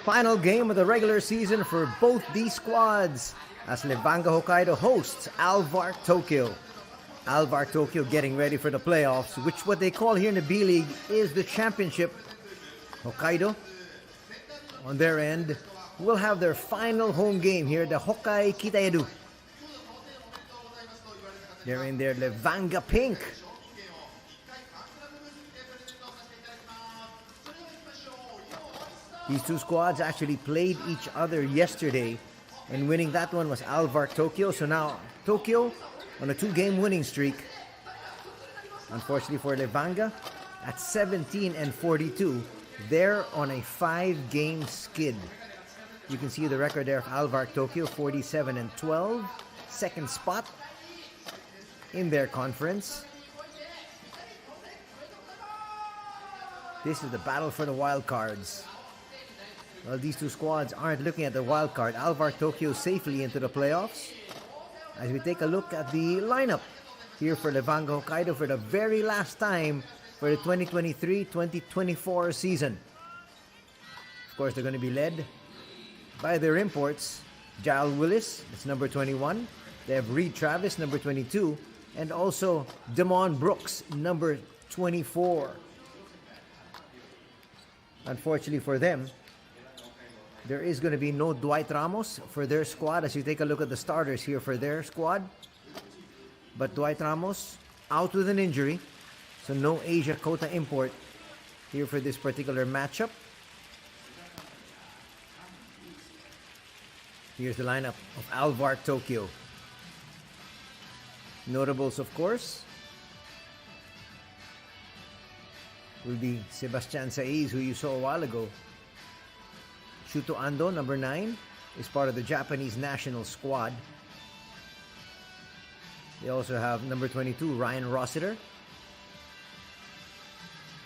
Final game of the regular season for both these squads as Levanga Hokkaido hosts ALVARK Tokyo. ALVARK Tokyo getting ready for the playoffs, which what they call here in the B-League is the championship. Hokkaido, on their end, will have their final home game here, the HOKKAIDO. They're in their Levanga pink. These two squads actually played each other yesterday, and winning that one was ALVARK Tokyo. So now Tokyo on a 2-game winning streak. Unfortunately for Levanga, at 17-42, they're on a 5-game skid. You can see the record there of ALVARK Tokyo, 47-12, second spot in their conference. This is the battle for the wild cards. Well, these two squads aren't looking at the wild card. ALVARK Tokyo safely into the playoffs. As we take a look at the lineup here for Levanga Hokkaido for the very last time for the 2023-2024 season. Of course, they're going to be led by their imports. Giles Willis, that's number 21. They have Reed Travis, number 22. And also Damon Brooks, number 24. Unfortunately for them, there is going to be no Dwight Ramos for their squad as you take a look at the starters here for their squad. But Dwight Ramos out with an injury, so no Asia Quota import here for this particular matchup. Here's the lineup of ALVARK Tokyo. Notables, of course, will be Sebastian Saiz, who you saw a while ago. Shuto Ando, number 9, is part of the Japanese national squad. They also have number 22, Ryan Rossiter.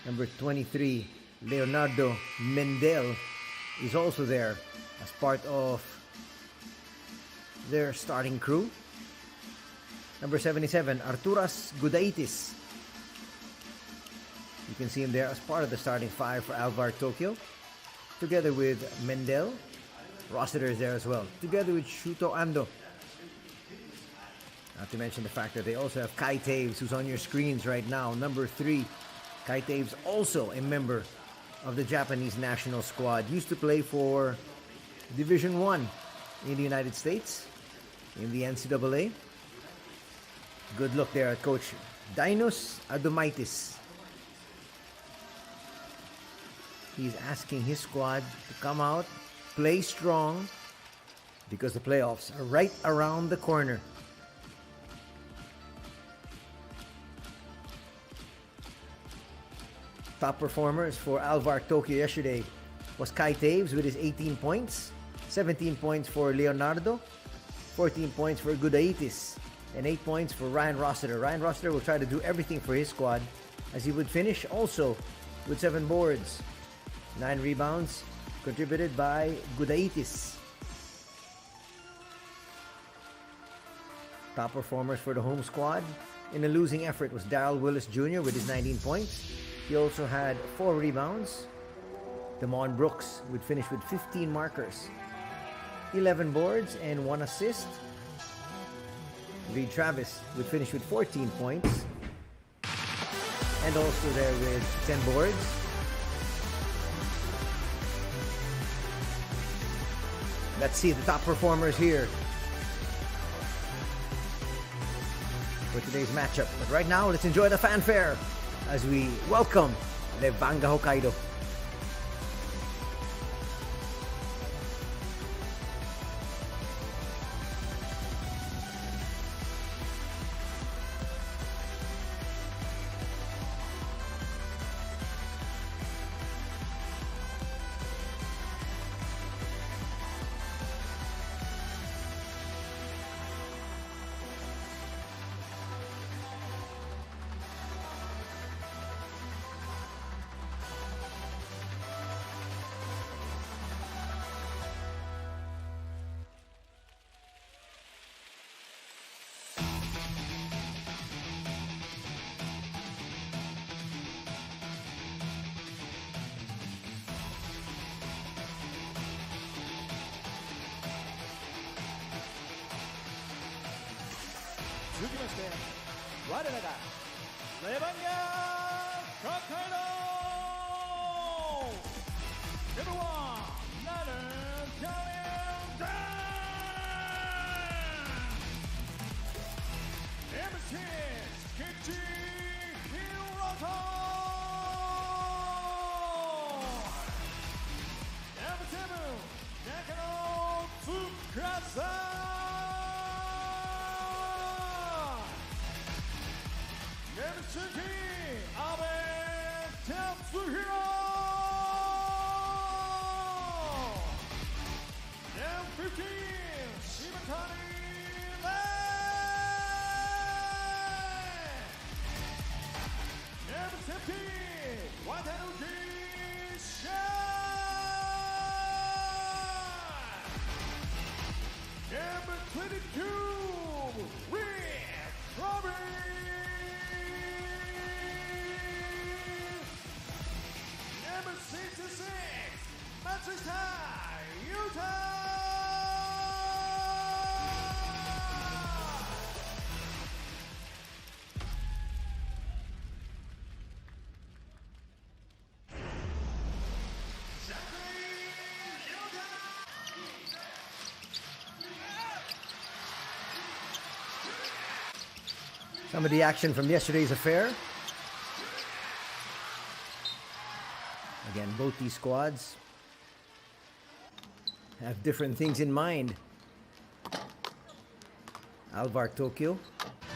Number 23, Leonardo Mendel, is also there as part of their starting crew. Number 77, Arturas Gudaitis. You can see him there as part of the starting 5 for ALVARK Tokyo. Together with Mendel. Rossiter is there as well. Together with Shuto Ando. Not to mention the fact that they also have Kai Taves, who's on your screens right now. Number 3. Kai Taves, also a member of the Japanese national squad. Used to play for Division 1 in the United States, in the NCAA. Good look there at Coach Dinos Adomaitis. He's asking his squad to come out, play strong, because the playoffs are right around the corner. Top performers for ALVARK Tokyo yesterday was Kai Taves with his 18 points, 17 points for Leonardo, 14 points for Gudaitis, and 8 points for Ryan Rossiter. Ryan Rossiter will try to do everything for his squad, as he would finish also with 7 boards. 9 rebounds contributed by Gudaitis. Top performers for the home squad in a losing effort was Giles Willis Jr. with his 19 points. He also had 4 rebounds. Damon Brooks would finish with 15 markers, 11 boards, and 1 assist. Reed Travis would finish with 14 points, and also there with 10 boards. Let's see the top performers here for today's matchup. But right now, let's enjoy the fanfare as we welcome Levanga Hokkaido. 続きまして我らがレバンガ北海道レベル1ナルカレンダー MC キッチヒロトM7 中野つかさMC 阿部哲弘M15 柴谷玲 M17 渡辺シャー M22 Rick Robbie Number 66 Matsushita Yuta Some of the action from yesterday's affair. Again, both these squads have different things in mind. ALVARK Tokyo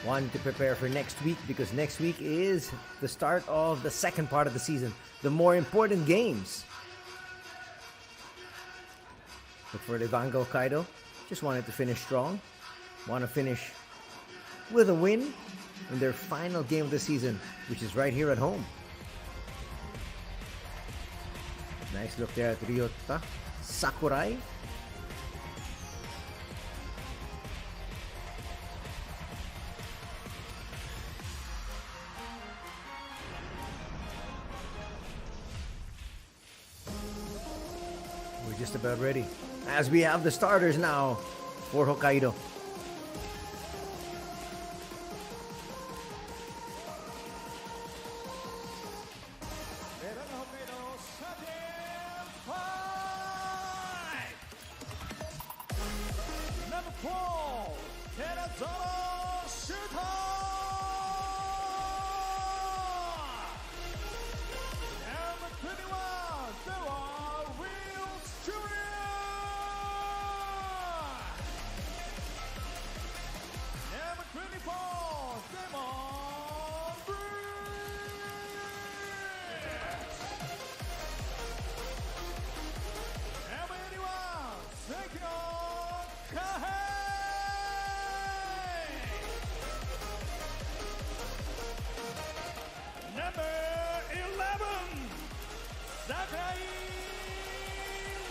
wanting to prepare for next week because next week is the start of the second part of the season, the more important games. But for LEVANGA HOKKAIDO, just wanted to finish strong, want to finish with a win in their final game of the season, which is right here at home. Nice look there at Ryota Sakurai. We're just about ready, as we have the starters now for Hokkaido. Number 4, Terazono Shuto. Number 21, Deva Wheels Jr. Number 24, Demon Breeze. Number 81, Sekiro Kahei. Number 11, Sakai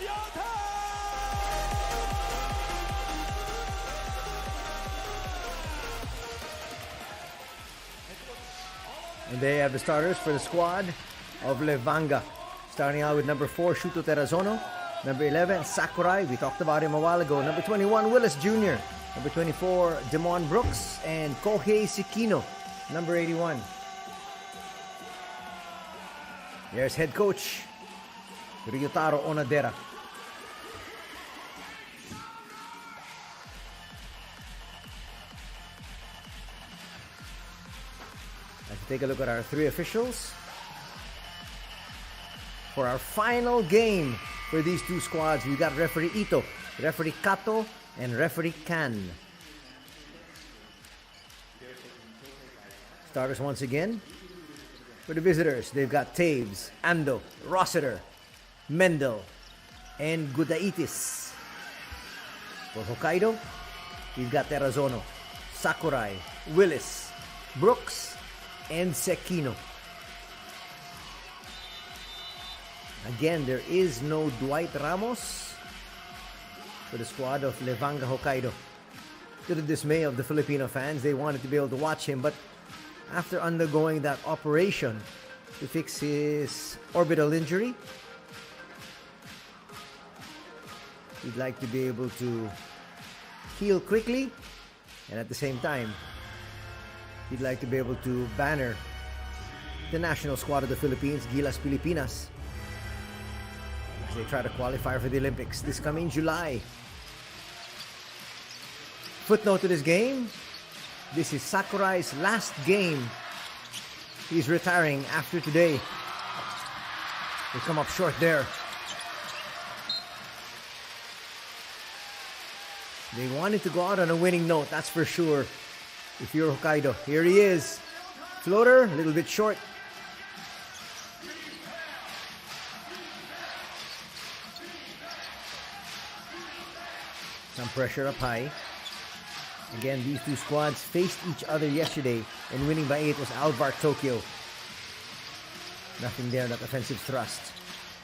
Ryota. And they have the starters for the squad of LEVANGA. Starting out with number 4, Shuto Terazono. Number 11, Sakurai. We talked about him a while ago. Number 21, Willis Jr. Number 24, Demon Brooks. And Kohei Sekino, number 81. There's head coach Ryotaro Onodera. Let's take a look at our three officials for our final game for these two squads. We got referee Ito, referee Kato, and referee Kan. Starters once again. For the visitors, they've got Taves, Ando, Rossiter, Mendel, and Gudaitis. For Hokkaido, we've got Terazono, Sakurai, Willis, Brooks, and Sekino. Again, there is no Dwight Ramos for the squad of LEVANGA HOKKAIDO. To the dismay of the Filipino fans, they wanted to be able to watch him, but after undergoing that operation to fix his orbital injury, he'd like to be able to heal quickly and at the same time He'd like to be able to banner the national squad of the Philippines, Gilas Pilipinas, as they try to qualify for the Olympics this coming July. Footnote to this game, this is Sakurai's last game. He's retiring after today. They come up short there. They wanted to go out on a winning note, that's for sure. If you're Hokkaido, here he is. Floater, a little bit short. Some pressure up high. Again, these two squads faced each other yesterday, and winning by 8 was ALVARK Tokyo. Nothing there, that offensive thrust.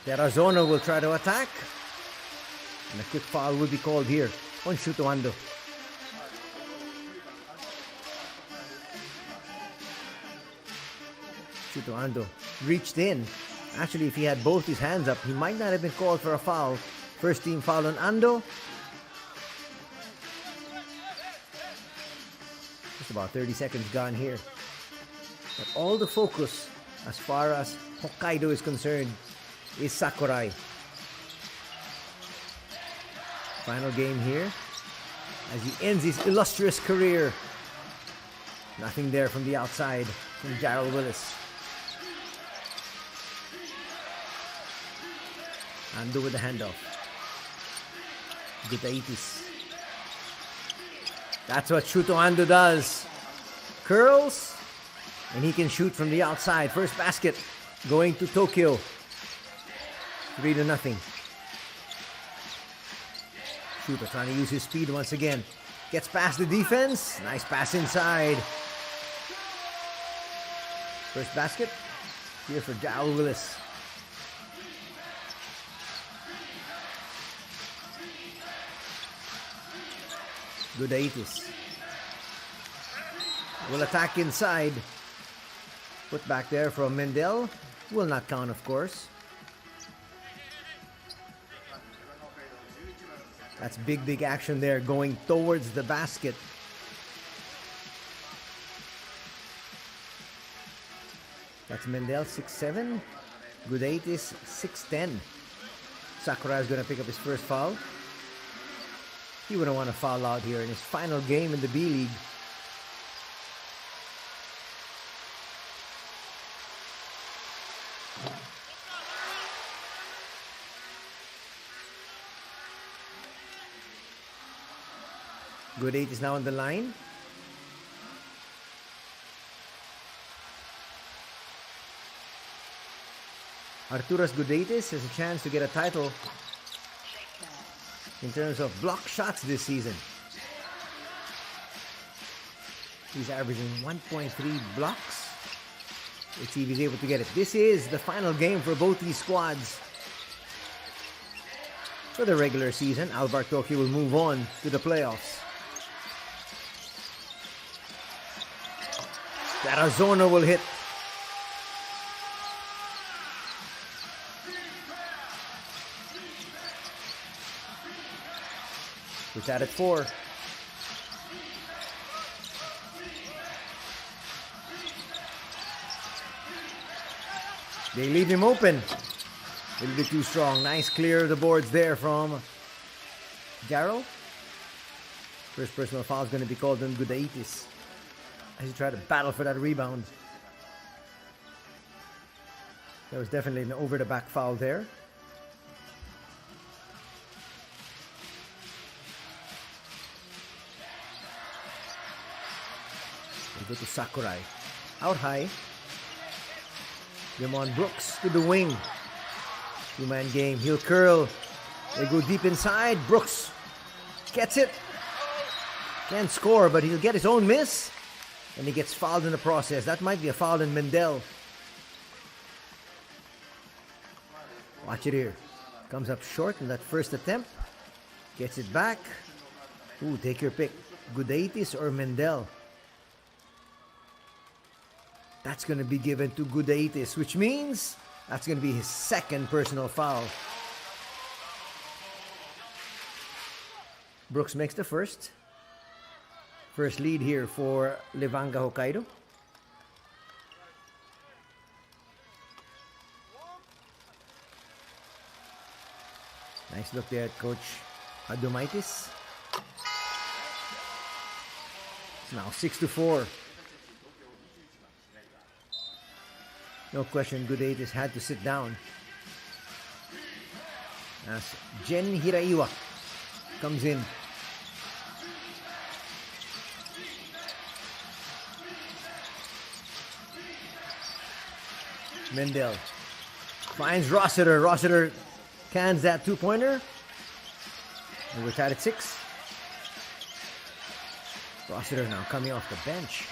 Terrazono will try to attack. And a quick foul will be called here on Shuto Ando. Shuto Ando reached in. Actually, if he had both his hands up, he might not have been called for a foul. First team foul on Ando. Just about 30 seconds gone here. But all the focus, as far as Hokkaido is concerned, is Sakurai. Final game here as he ends his illustrious career. Nothing there from the outside from Jarrell Willis. Ando with the handoff. Gutaitis. That's what Shuto Ando does. Curls, and he can shoot from the outside. First basket going to Tokyo. 3-0. Shuto trying to use his speed once again. Gets past the defense. Nice pass inside. First basket here for Jarrell Willis. Gudaitis will attack inside. Put back there from Mendel. Will not count, of course. That's big action there going towards the basket. That's Mendel, 6'7". Gudaitis, 6'10". Sakurai is going to pick up his first foul. He wouldn't want to foul out here in his final game in the B-League. Gudaitis is now on the line. Arturas Gudaitis has a chance to get a title in terms of block shots this season. He's averaging 1.3 blocks. Let's see if he's able to get it. This is the final game for both these squads. For the regular season, ALVARK Tokyo will move on to the playoffs. Terrazono will hit. He's at it 4. They leave him open. A little bit too strong. Nice clear of the boards there from Jarrell. First personal foul is going to be called on Gudaitis as he tried to battle for that rebound. There was definitely an over-the-back foul there. Go to Sakurai. Out high. Demond Brooks to the wing. Two-man game. He'll curl. They go deep inside. Brooks gets it. Can't score, but he'll get his own miss. And he gets fouled in the process. That might be a foul in Mendel. Watch it here. Comes up short in that first attempt. Gets it back. Ooh, take your pick. Gudaitis or Mendel. That's going to be given to Gudaitis, which means that's going to be his second personal foul. Brooks makes the first. First lead here for Levanga Hokkaido. Nice look there at Coach Adomaitis. It's now 6-4. No question, Good 8 has had to sit down. As Jen Hiraiwa comes in. Mendel finds Rossiter. Rossiter cans that two-pointer. And we're tied at 6. Rossiter now coming off the bench.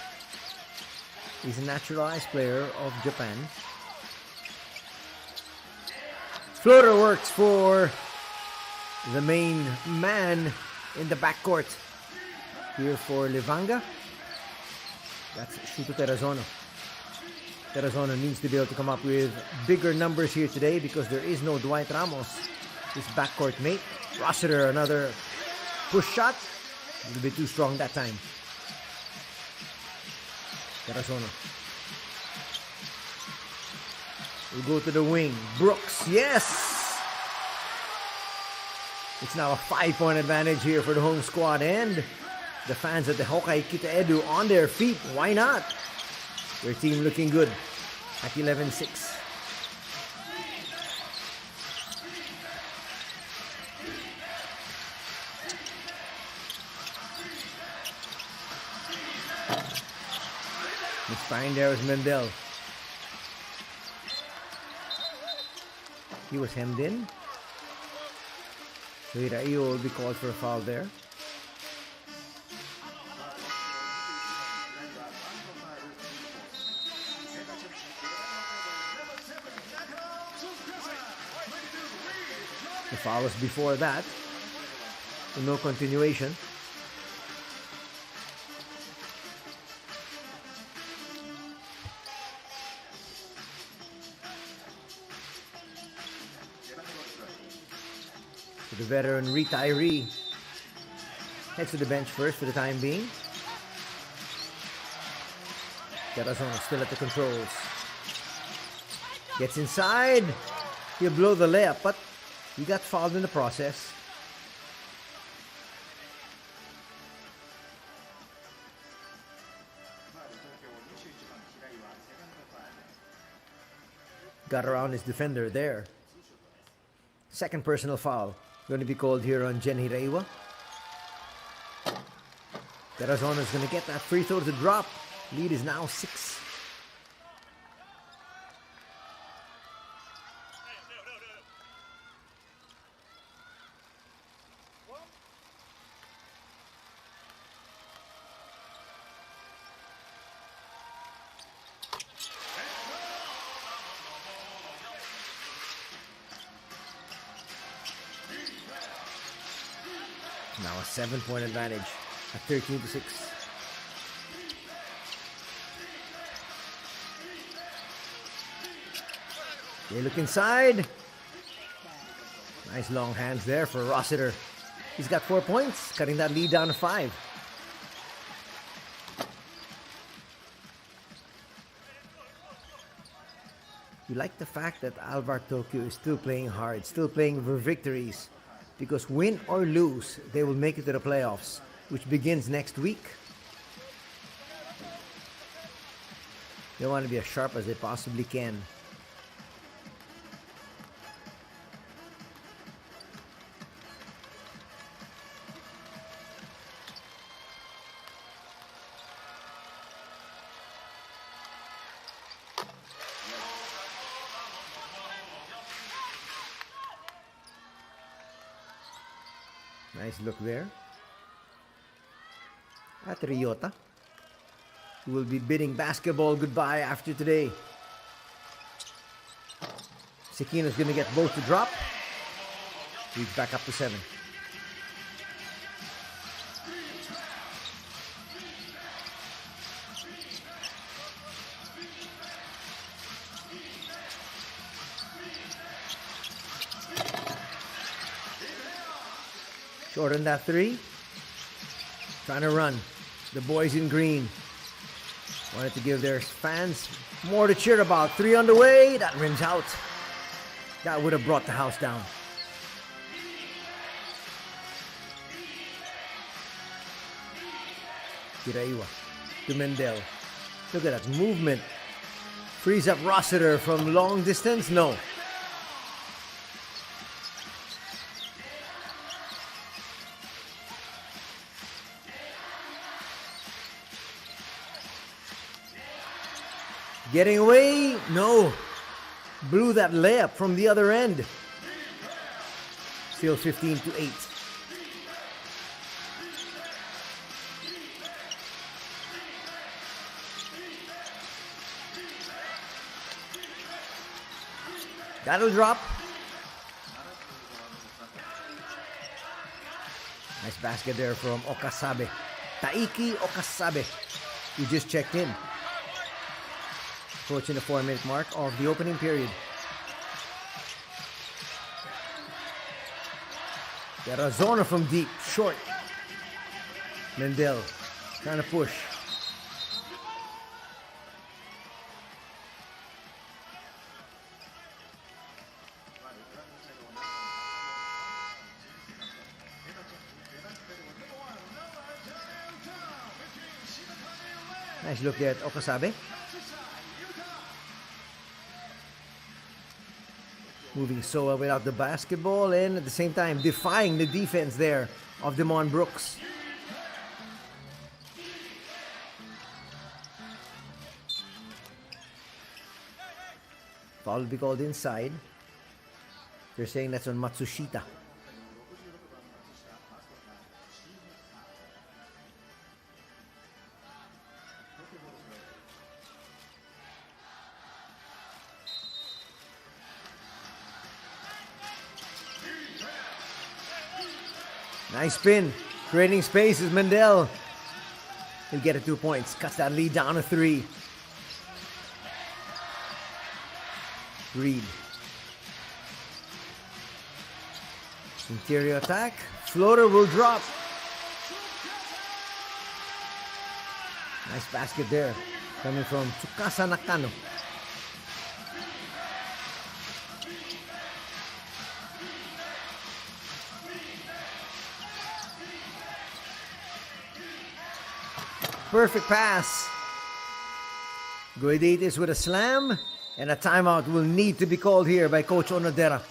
He's a naturalized player of Japan. Floater works for the main man in the backcourt. Here for Levanga. That's Shuto Terrazono. Terrazono needs to be able to come up with bigger numbers here today because there is no Dwight Ramos, his backcourt mate. Rossiter, another push shot. A little bit too strong that time. Terrazono. We'll go to the wing. Brooks, yes! It's now a 5-point advantage here for the home squad, and the fans at the Hokkaido Kita-Edu on their feet. Why not? Their team looking good at 11-6. Misfiring there was Mendel. He was hemmed in. So Hiraiyo will be called for a foul there. The foul was before that. So no continuation. So the veteran retiree heads to the bench first for the time being. Terrazono still at the controls. Gets inside. He'll blow the layup, but he got fouled in the process. Got around his defender there. Second personal foul going to be called here on Jen Hiraiwa. Terrazono is going to get that free throw to drop. Lead is now 6. Now a 7-point advantage at 13-6. They look inside. Nice long hands there for Rossiter. He's got 4 points, cutting that lead down to 5. You like the fact that ALVARK Tokyo is still playing hard, still playing for victories. Because win or lose, they will make it to the playoffs, which begins next week. They want to be as sharp as they possibly can. Nice look there at Ryota, who will be bidding basketball goodbye after today. Sekino's going to get both to drop. He's back up to 7. Short on that 3. Trying to run. The boys in green wanted to give their fans more to cheer about. 3 on the way. That rims out. That would have brought the house down. Kiraiwa to Mendel. Look at that movement. Frees up Rossiter from long distance. No. Getting away? No. Blew that layup from the other end. Still 15-8. That'll drop. Nice basket there from Okasabe. Taiki Okasabe, who just checked in. Approaching the 4-minute mark of the opening period. Arizona from deep, short. Mendel trying to push. Nice look there at Okasabe. Moving so well without the basketball and at the same time defying the defense there of Demond Brooks. Foul will be called inside. They're saying that's on Matsushita. Nice spin, creating space as Mendel. He'll get it 2 points, cuts that lead down to 3. Reed. Interior attack, floater will drop. Nice basket there, coming from Tsukasa Nakano. Perfect pass. Guiditis with a slam, and a timeout will need to be called here by Coach Onodera.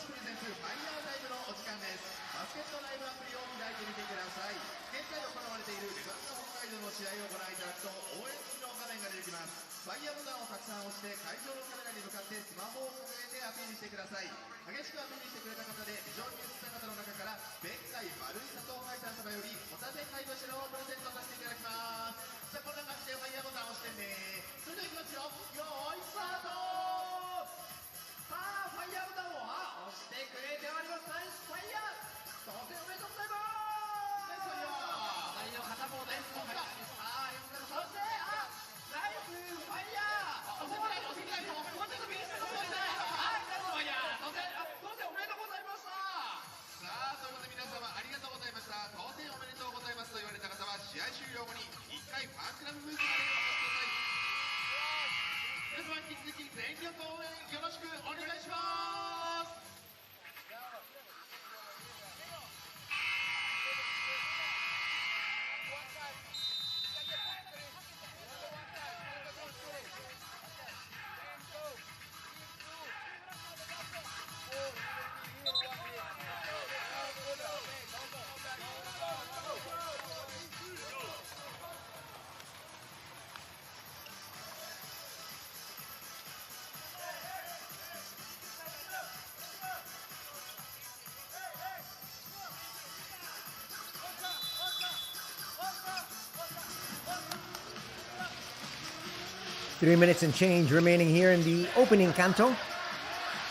Three minutes and change remaining here in the opening canto.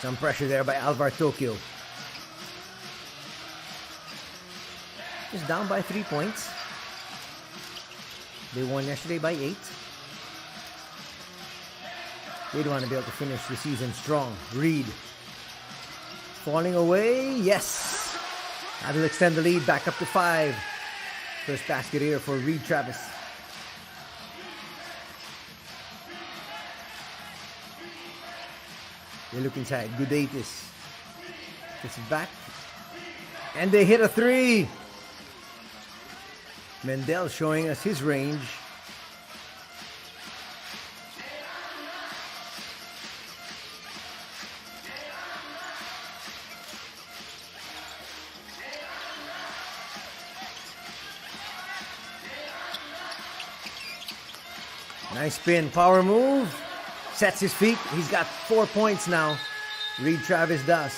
Some pressure there by ALVARK Tokyo. Just down by 3 points. They won yesterday by 8. They'd want to be able to finish the season strong. Reed. Falling away. Yes. That'll extend the lead back up to 5. First basket here for Reed Travis. They look inside. Gudaitis gets it back. And they hit a three. Mendel showing us his range. Nice spin, power move. Sets his feet. He's got 4 points now. Reed Travis does.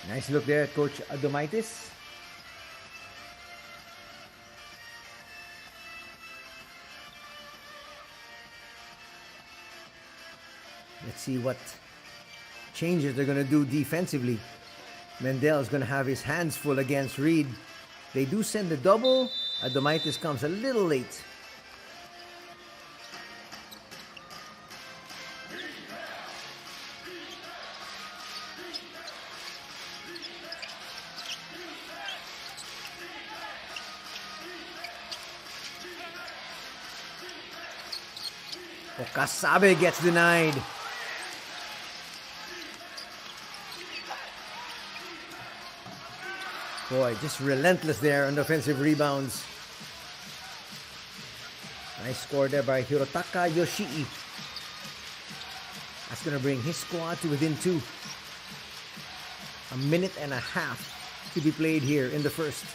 Nice look there at Coach Adomaitis. Let's see what changes they're going to do defensively. Mendel is going to have his hands full against Reed. They do send the double. Adomaitis comes a little late. Okasabe gets denied. Boy, just relentless there on the offensive rebounds. Nice score there by Hirotaka Yoshii. That's going to bring his squad to within 2. A minute and a half to be played here in the first.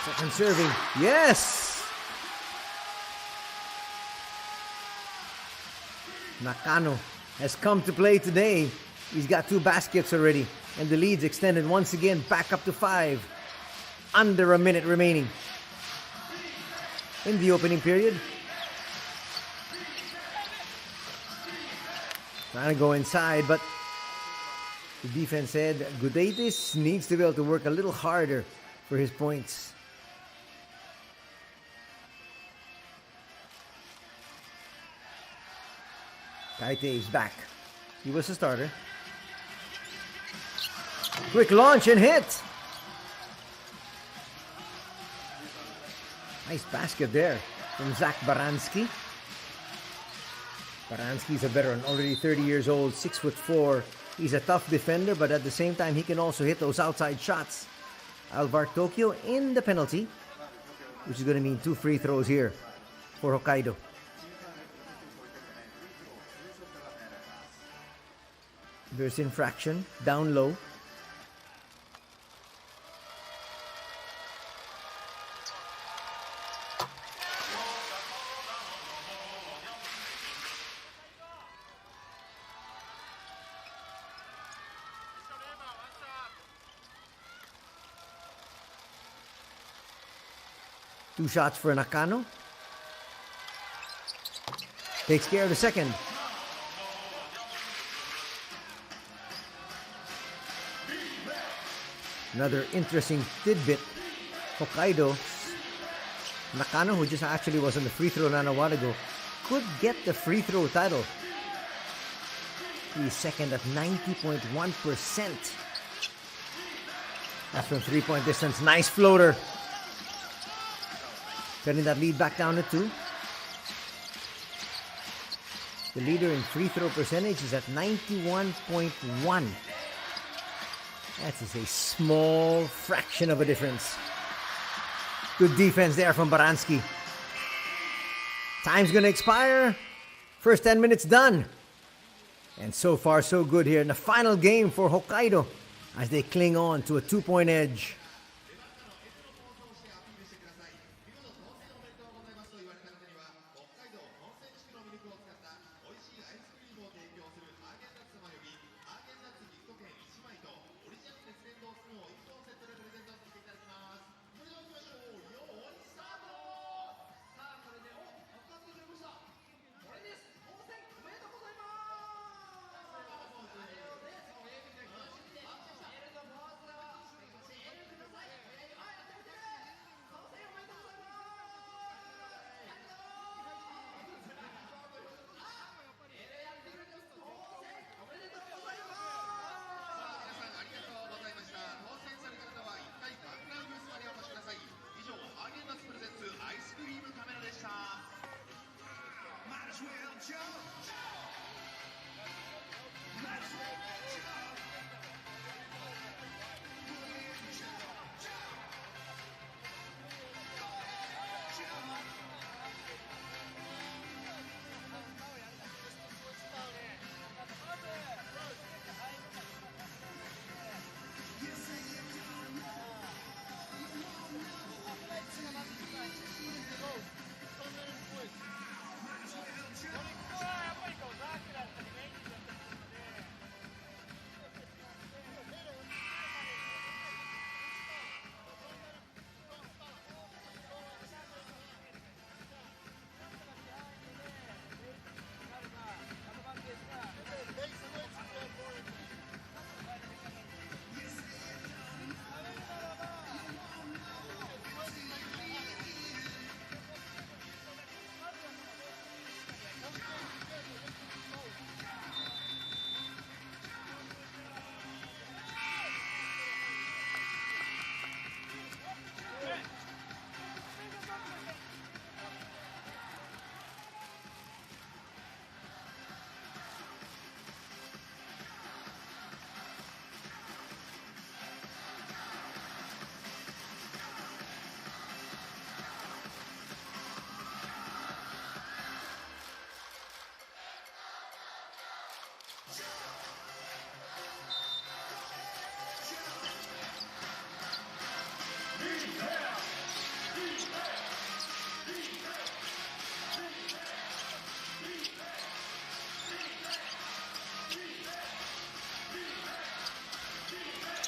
Second serving. Yes! Nakano has come to play today. He's got 2 baskets already. And the lead's extended once again back up to 5. Under a minute remaining in the opening period. Trying to go inside, but the defense said Gudaitis needs to be able to work a little harder for his points. Kaite is back. He was a starter. Quick launch and hit. Nice basket there from Zach Baranski. Baranski's a veteran, already 30 years old, 6'4". He's a tough defender, but at the same time, he can also hit those outside shots. ALVARK Tokyo in the penalty, which is going to mean 2 free throws here for Hokkaido. There's infraction, down low. Two shots for Nakano. Takes care of the second. Another interesting tidbit. Hokkaido, Nakano, who just actually was on the free throw line a while ago, could get the free throw title. He's second at 90.1%. That's from 3-point distance. Nice floater. Turning that lead back down to 2. The leader in free throw percentage is at 91.1. That is a small fraction of a difference. Good defense there from Baranski. Time's going to expire. First 10 minutes done. And so far, so good here in the final game for Hokkaido as they cling on to a 2-point edge.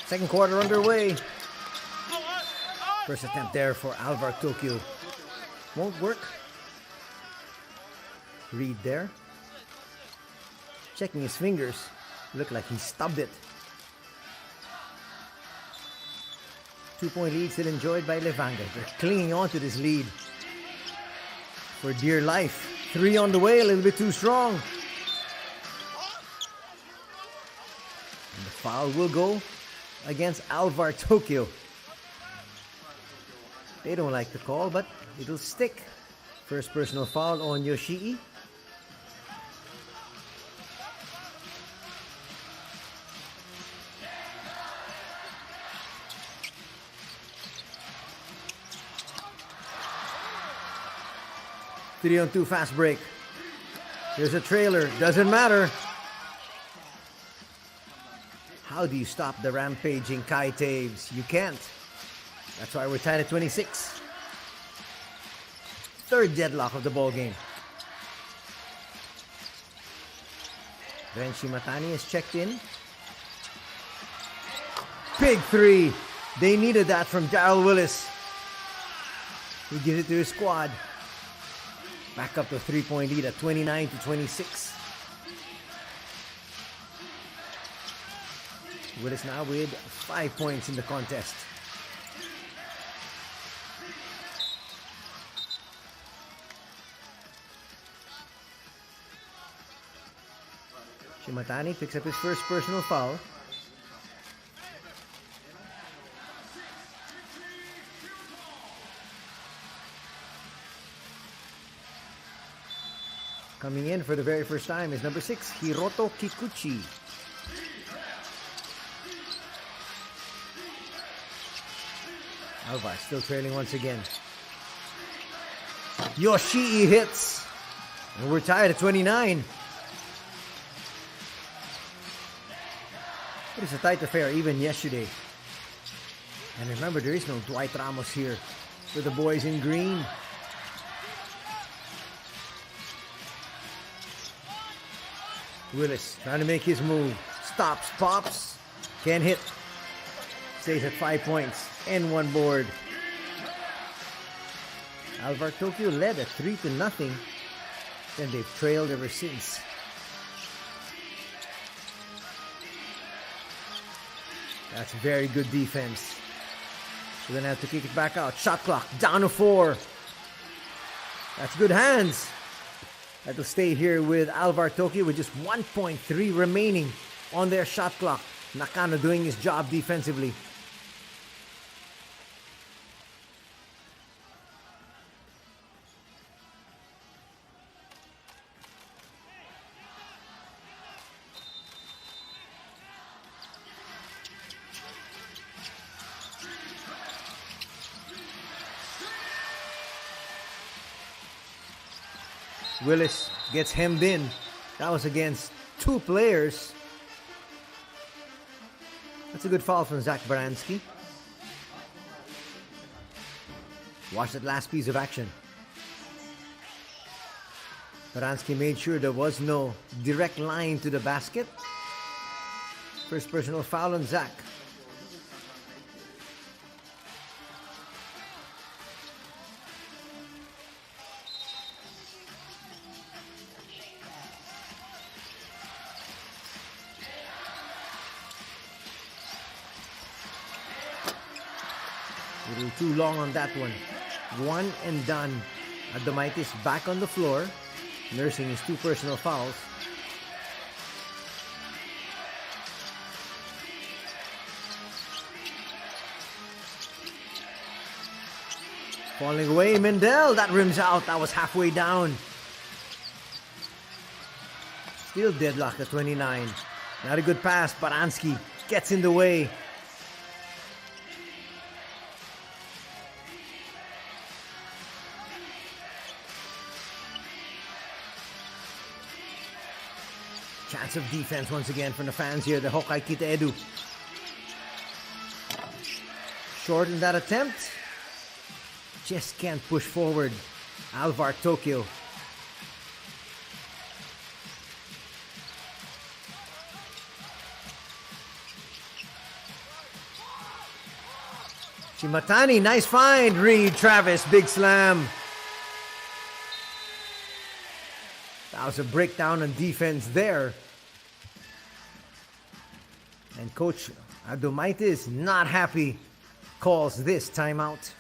Second quarter underway. First attempt there for ALVARK Tokyo. Won't work. Reed there. Checking his fingers. Looked like he stubbed it. 2-point lead still enjoyed by Levanga. They're clinging on to this lead for dear life. 3 on the way, a little bit too strong. And the foul will go against ALVARK Tokyo. They don't like the call, but it'll stick. First personal foul on Yoshii. Three-on-2 fast break. There's a trailer. Doesn't matter. How do you stop the rampaging Kai Taves? You can't. That's why we're tied at 26. Third deadlock of the ball game. Ren Shimatani has checked in. Big 3. They needed that from Darryl Willis. He gives it to his squad. Back up to 3-point lead at 29-26. Willis now with 5 points in the contest. Shimatani picks up his first personal foul. Coming in for the very first time is number 6, Hiroto Kikuchi. ALVARK still trailing once again. Yoshii hits. And we're tied at 29. It is a tight affair even yesterday. And remember, there is no Dwight Ramos here for the boys in green. Willis trying to make his move. Stops, pops. Can't hit. Stays at 5 points and 1 board. ALVARK Tokyo led at 3-0. Then they've trailed ever since. That's very good defense. We're gonna have to kick it back out. Shot clock down to 4. That's good hands. That'll stay here with ALVARK Tokyo with just 1.3 remaining on their shot clock. Nakano doing his job defensively. Willis gets hemmed in. That was against 2 players. That's a good foul from Zach Baranski. Watch that last piece of action. Baranski made sure there was no direct line to the basket. First personal foul on Zach. A little too long on that one. 1 and done. Adomaitis back on the floor, nursing his 2 personal fouls. Falling away, Mendel. That rims out. That was halfway down. Still deadlocked at 29. Not a good pass. Baranski gets in the way. Chance of defense once again from the fans here. The HOKKAIDO. Short in that attempt. Just can't push forward. ALVARK Tokyo. Matani, nice find. Reed, Travis, big slam. That was a breakdown on defense there. And Coach Adomaitis not happy. Calls this timeout.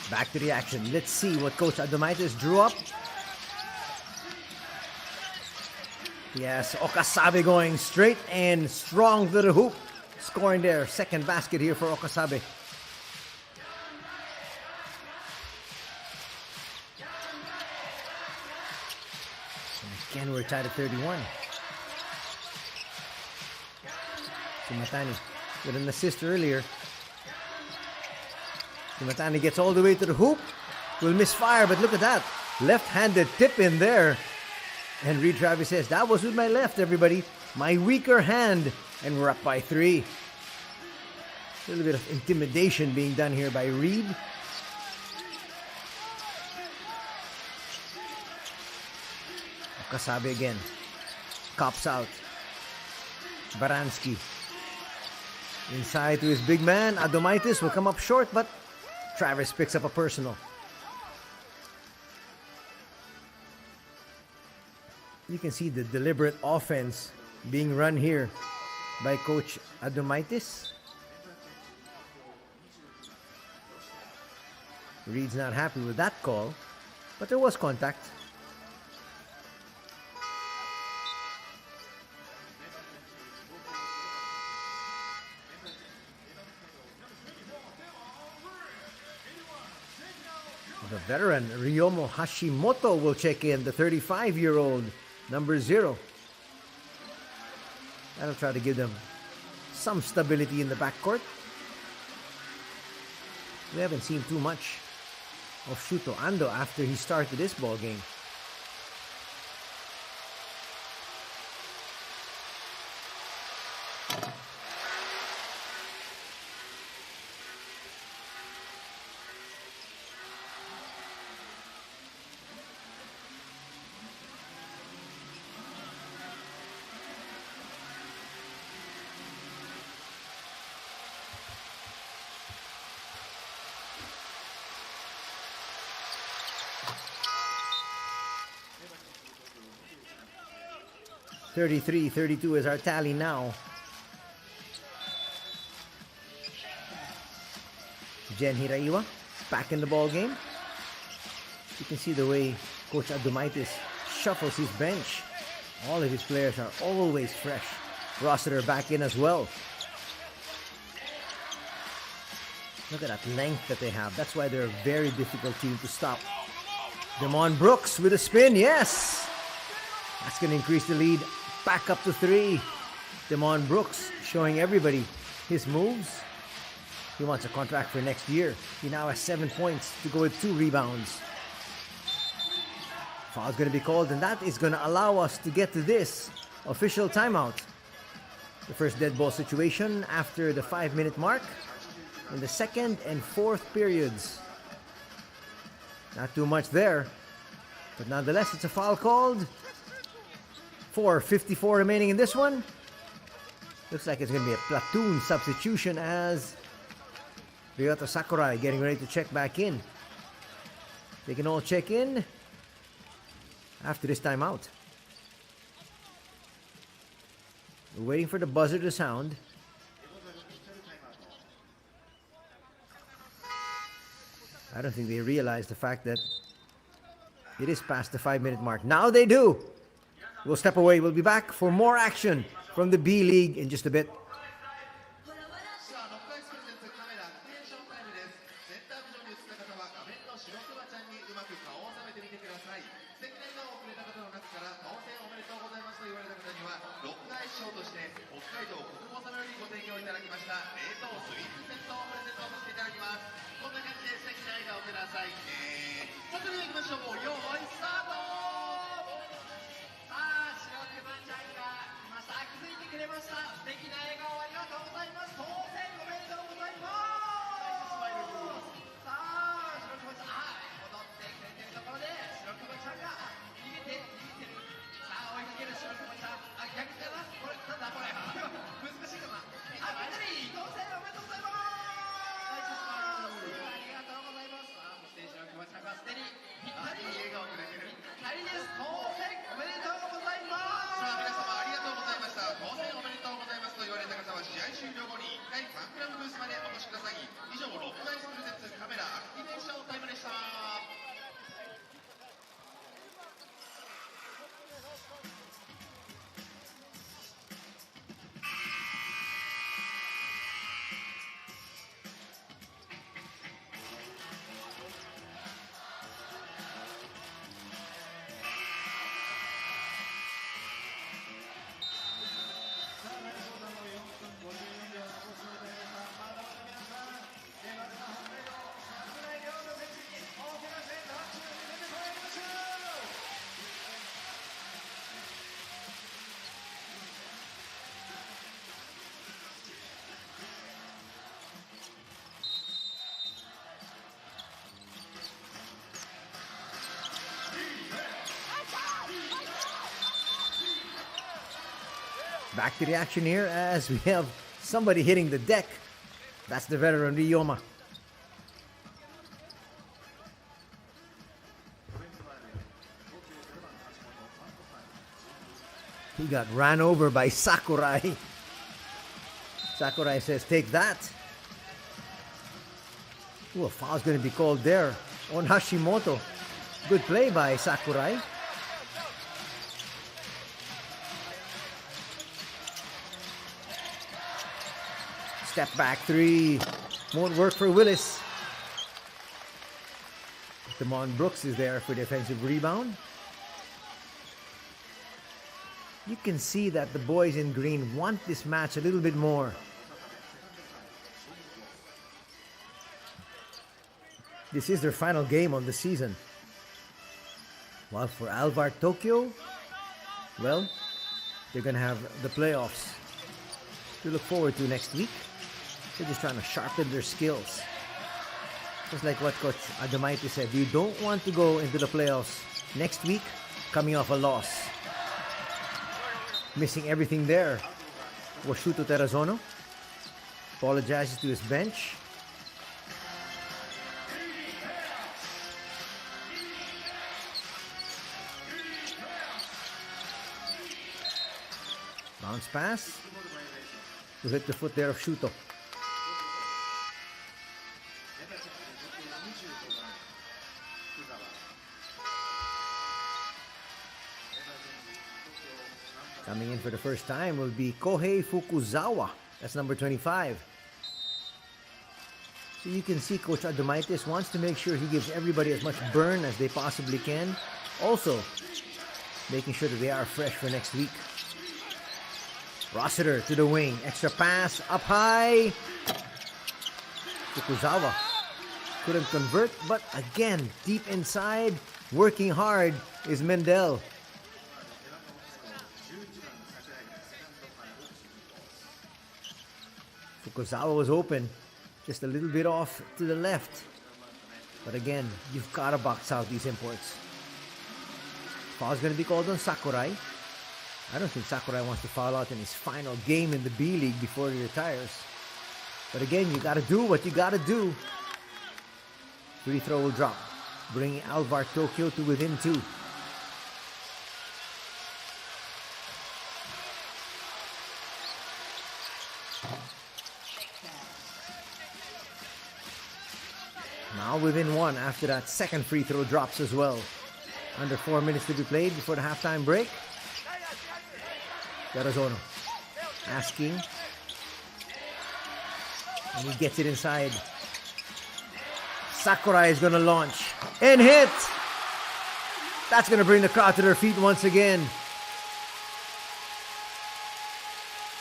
Back to the action. Let's see what Coach Adomaitis drew up. Yes, Okasabe going straight and strong to the hoop. Scoring there. Second basket here for Okasabe. And again, we're tied at 31. Matani with an assist earlier. Matani gets all the way to the hoop. Will misfire, but look at that. Left-handed tip in there. And Reed Travis says, that was with my left, everybody. My weaker hand. And we're up by 3. A little bit of intimidation being done here by Reed. Okasabe again. Cops out. Baranski. Inside to his big man. Adomaitis will come up short, but Travis picks up a personal. You can see the deliberate offense being run here by Coach Adomaitis. Reed's not happy with that call, but there was contact. The veteran Ryomo Hashimoto will check in, the 35-year-old, number 0. That'll try to give them some stability in the backcourt. We haven't seen too much of Shuto Ando after he started this ball game. (33-32) is our tally now. Jen Hiraiwa back in the ball game. You can see the way Coach Adomaitis shuffles his bench. All of his players are always fresh. Rossiter back in as well. Look at that length that they have. That's why they're a very difficult team to stop. Demond Brooks with a spin. Yes! That's going to increase the lead back up to 3. Demond Brooks showing everybody his moves. He wants a contract for next year. He now has 7 points to go with 2 rebounds. Foul's going to be called, and that is going to allow us to get to this official timeout. The first dead ball situation after the 5-minute mark in the second and fourth periods. Not too much there, but nonetheless, it's a foul called. 4:54 remaining in this one. Looks like it's going to be a platoon substitution as Ryota Sakurai getting ready to check back in. They can all check in after this timeout. We're waiting for the buzzer to sound. I don't think they realize the fact that it is past the 5-minute mark. Now they do. We'll step away. We'll be back for more action from the B League in just a bit. Back to the action here as we have somebody hitting the deck. That's the veteran Ryoma. He got ran over by Sakurai. Sakurai says, take that. Ooh, a foul's going to be called there on Hashimoto. Good play by Sakurai. Step back three. Won't work for Willis. Damon Brooks is there for defensive rebound. You can see that the boys in green want this match a little bit more. This is their final game of the season. While for ALVARK Tokyo, well, they're going to have the playoffs to look forward to next week. They're just trying to sharpen their skills. Just like what Coach Adamaite said, you don't want to go into the playoffs next week coming off a loss. Missing everything there was Shuto Terrazono. Apologizes to his bench. Bounce pass to hit the foot there of Shuto. Coming in for the first time will be Kohei Fukuzawa. That's number 25. So you can see Coach Adamaitis wants to make sure he gives everybody as much burn as they possibly can. Also, making sure that they are fresh for next week. Rossiter to the wing. Extra pass up high. Fukuzawa couldn't convert, but again, deep inside, working hard is Mendel. Fukuzawa was open, just a little bit off to the left. But again, you've got to box out these imports. Foul's going to be called on Sakurai. I don't think Sakurai wants to foul out in his final game in the B-League before he retires. But again, you got to do what you got to do. Free throw will drop, bringing ALVARK Tokyo to within 2. Now within 1 after that second free throw drops as well. Under 4 minutes to be played before the halftime break. Garazono asking. And he gets it inside. Sakurai is going to launch and hit. That's going to bring the crowd to their feet once again.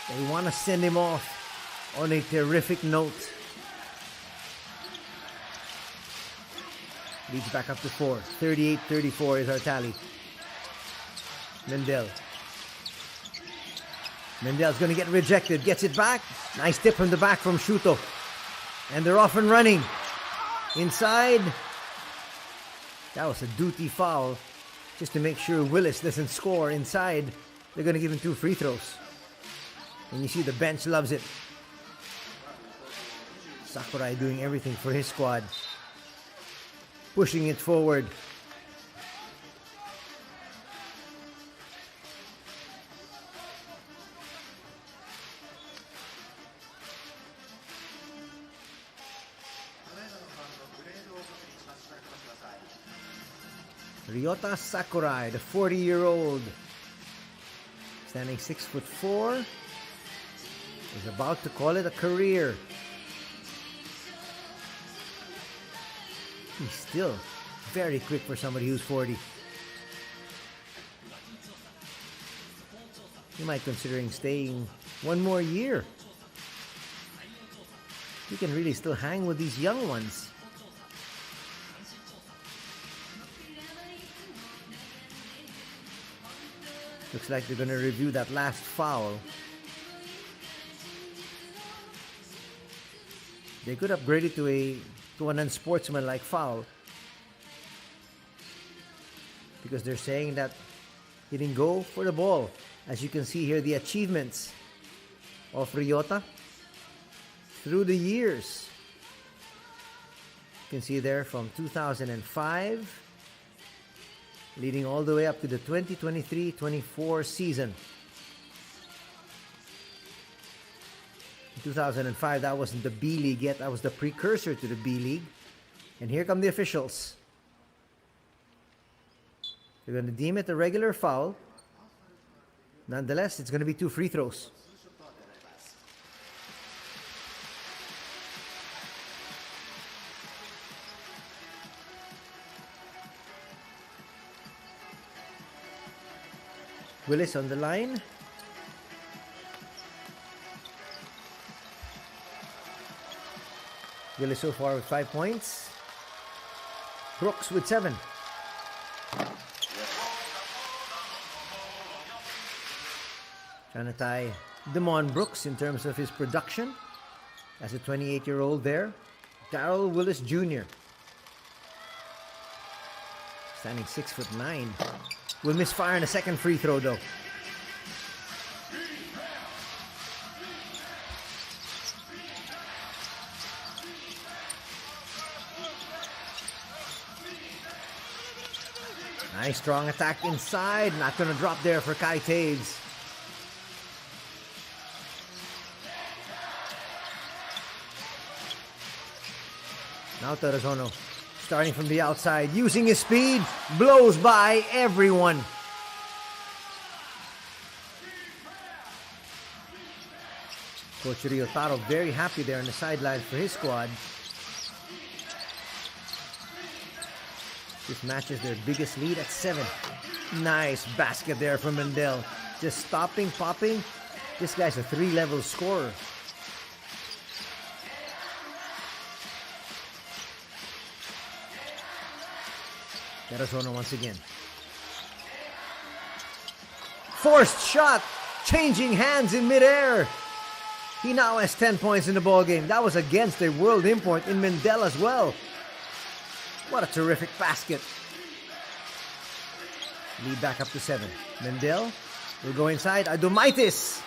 They want to send him off on a terrific note. Leads back up to 4. 38-34 is our tally. Mendel. Mendel's going to get rejected. Gets it back. Nice tip from the back from Shuto. And they're off and running. Inside. That was a duty foul. Just to make sure Willis doesn't score inside. They're going to give him 2 free throws. And you see the bench loves it. Sakurai doing everything for his squad. Pushing it forward. Ryota Sakurai, the 40-year-old, standing 6'4", is about to call it a career. He's still very quick for somebody who's 40. He might considering staying 1 more year. He can really still hang with these young ones. Looks like they're going to review that last foul. They could upgrade it to an unsportsmanlike foul, because they're saying that he didn't go for the ball. As you can see here, the achievements of Ryota through the years. You can see there from 2005 leading all the way up to the 2023-24 season. In 2005, that wasn't the B-League yet. That was the precursor to the B-League. And here come the officials. They're going to deem it a regular foul. Nonetheless, it's going to be 2 free throws. Willis on the line. Willis so far with 5 points. Brooks with 7. Trying to tie Demond Brooks in terms of his production as a 28-year-old there. Darrell Willis Jr. Standing 6'9". Will misfire in a second free throw though. Nice strong attack inside. Not going to drop there for Kai Taves. Now Tarazono starting from the outside, using his speed, blows by everyone. Coach Ryotaro very happy there on the sideline for his squad. This matches their biggest lead at 7. Nice basket there from Mendel. Just stopping, popping. This guy's a 3-level scorer. Tarazona once again. Forced shot, changing hands in midair. He now has 10 points in the ballgame. That was against a world import in Mendel as well. What a terrific basket. Lead back up to 7. Mendel will go inside. Adomaitis.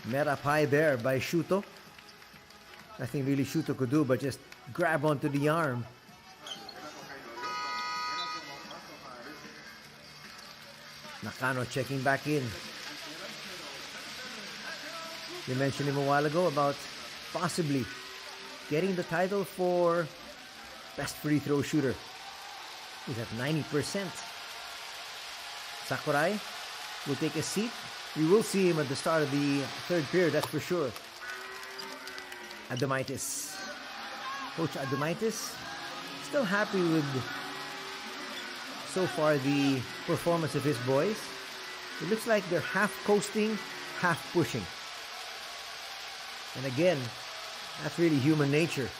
Met up high there by Shuto. Nothing really Shuto could do but just grab onto the arm. Nakano checking back in. You mentioned him a while ago about possibly getting the title for best free throw shooter. He's at 90%. Sakurai will take a seat. We will see him at the start of the third period, that's for sure. Adomaitis. Coach Adomaitis still happy with so far the performance of his boys. It looks like they're half coasting, half pushing. And again, that's really human nature,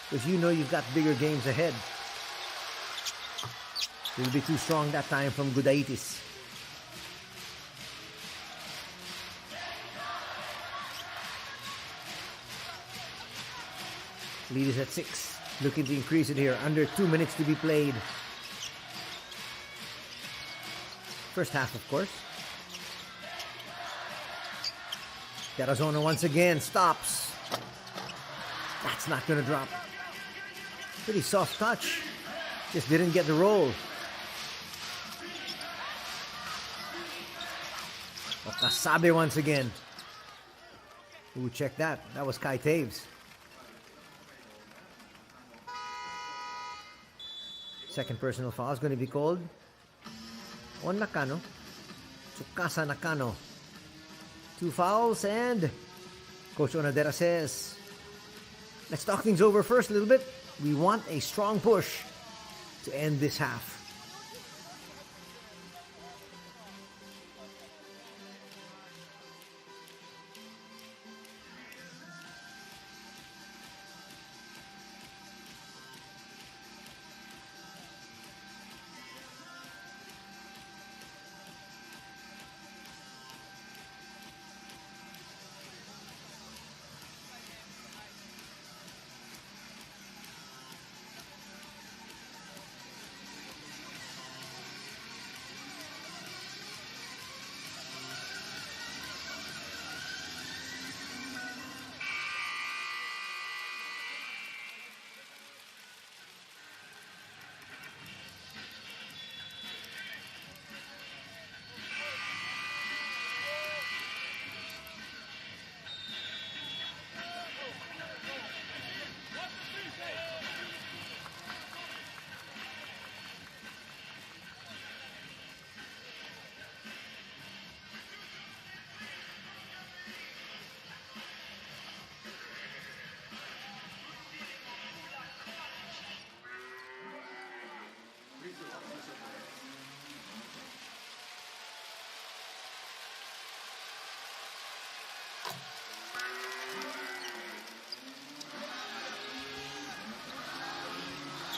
because you know you've got bigger games ahead. It'll be too strong that time from Gudaitis. Lead is at 6. Looking to increase it here. Under 2 minutes to be played. First half, of course. Tarazona once again stops. That's not going to drop. Pretty soft touch. Just didn't get the roll. Okasabe once again. Ooh, check that. That was Kai Taves. Second personal foul is going to be called on Nakano. Tsukasa Nakano. 2 fouls, and Coach Onadera says, let's talk things over first a little bit. We want a strong push to end this half.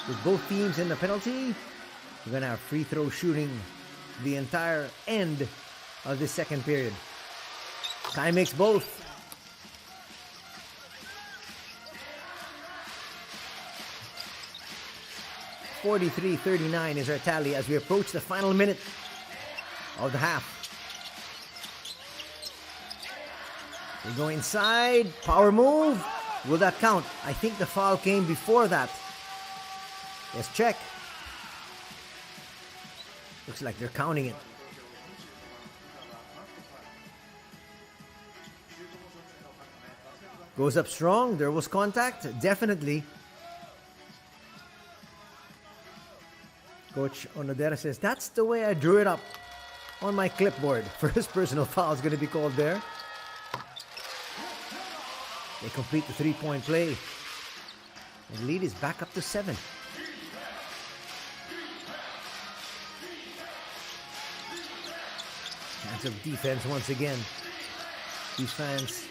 With both teams in the penalty, we're going to have free throw shooting the entire end of the second period. Kai makes both. .43-39 is our tally as we approach the final minute of the half. We go inside, power move. Will that count? I think the foul came before that. Let's check. Looks like they're counting it. Goes up strong. There was contact. Definitely. Coach Onodera says, that's the way I drew it up on my clipboard. First personal foul is going to be called there. They complete the three-point play. And the lead is back up to 7. Chance of defense once again. These fans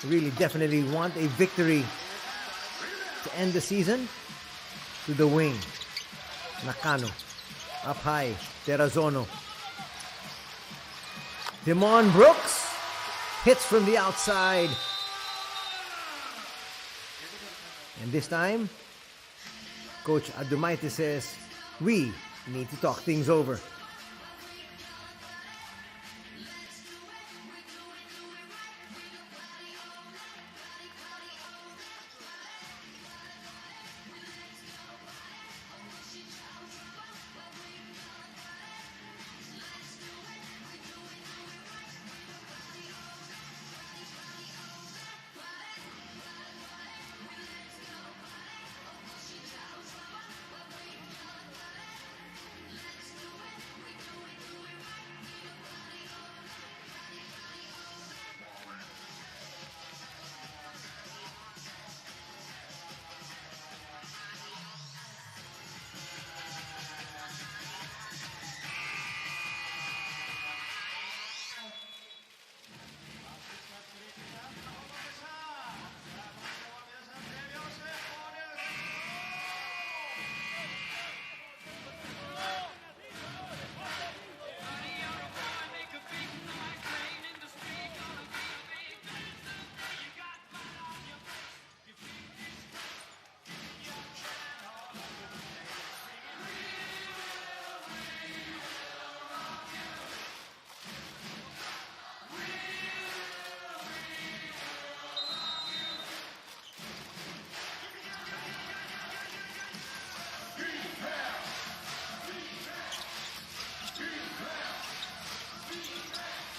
really definitely want a victory to end the season. to the wing. Nakano. Up high. Terrazono. Timon Brooks hits from the outside. And this time, Coach Adumaite says, we need to talk things over.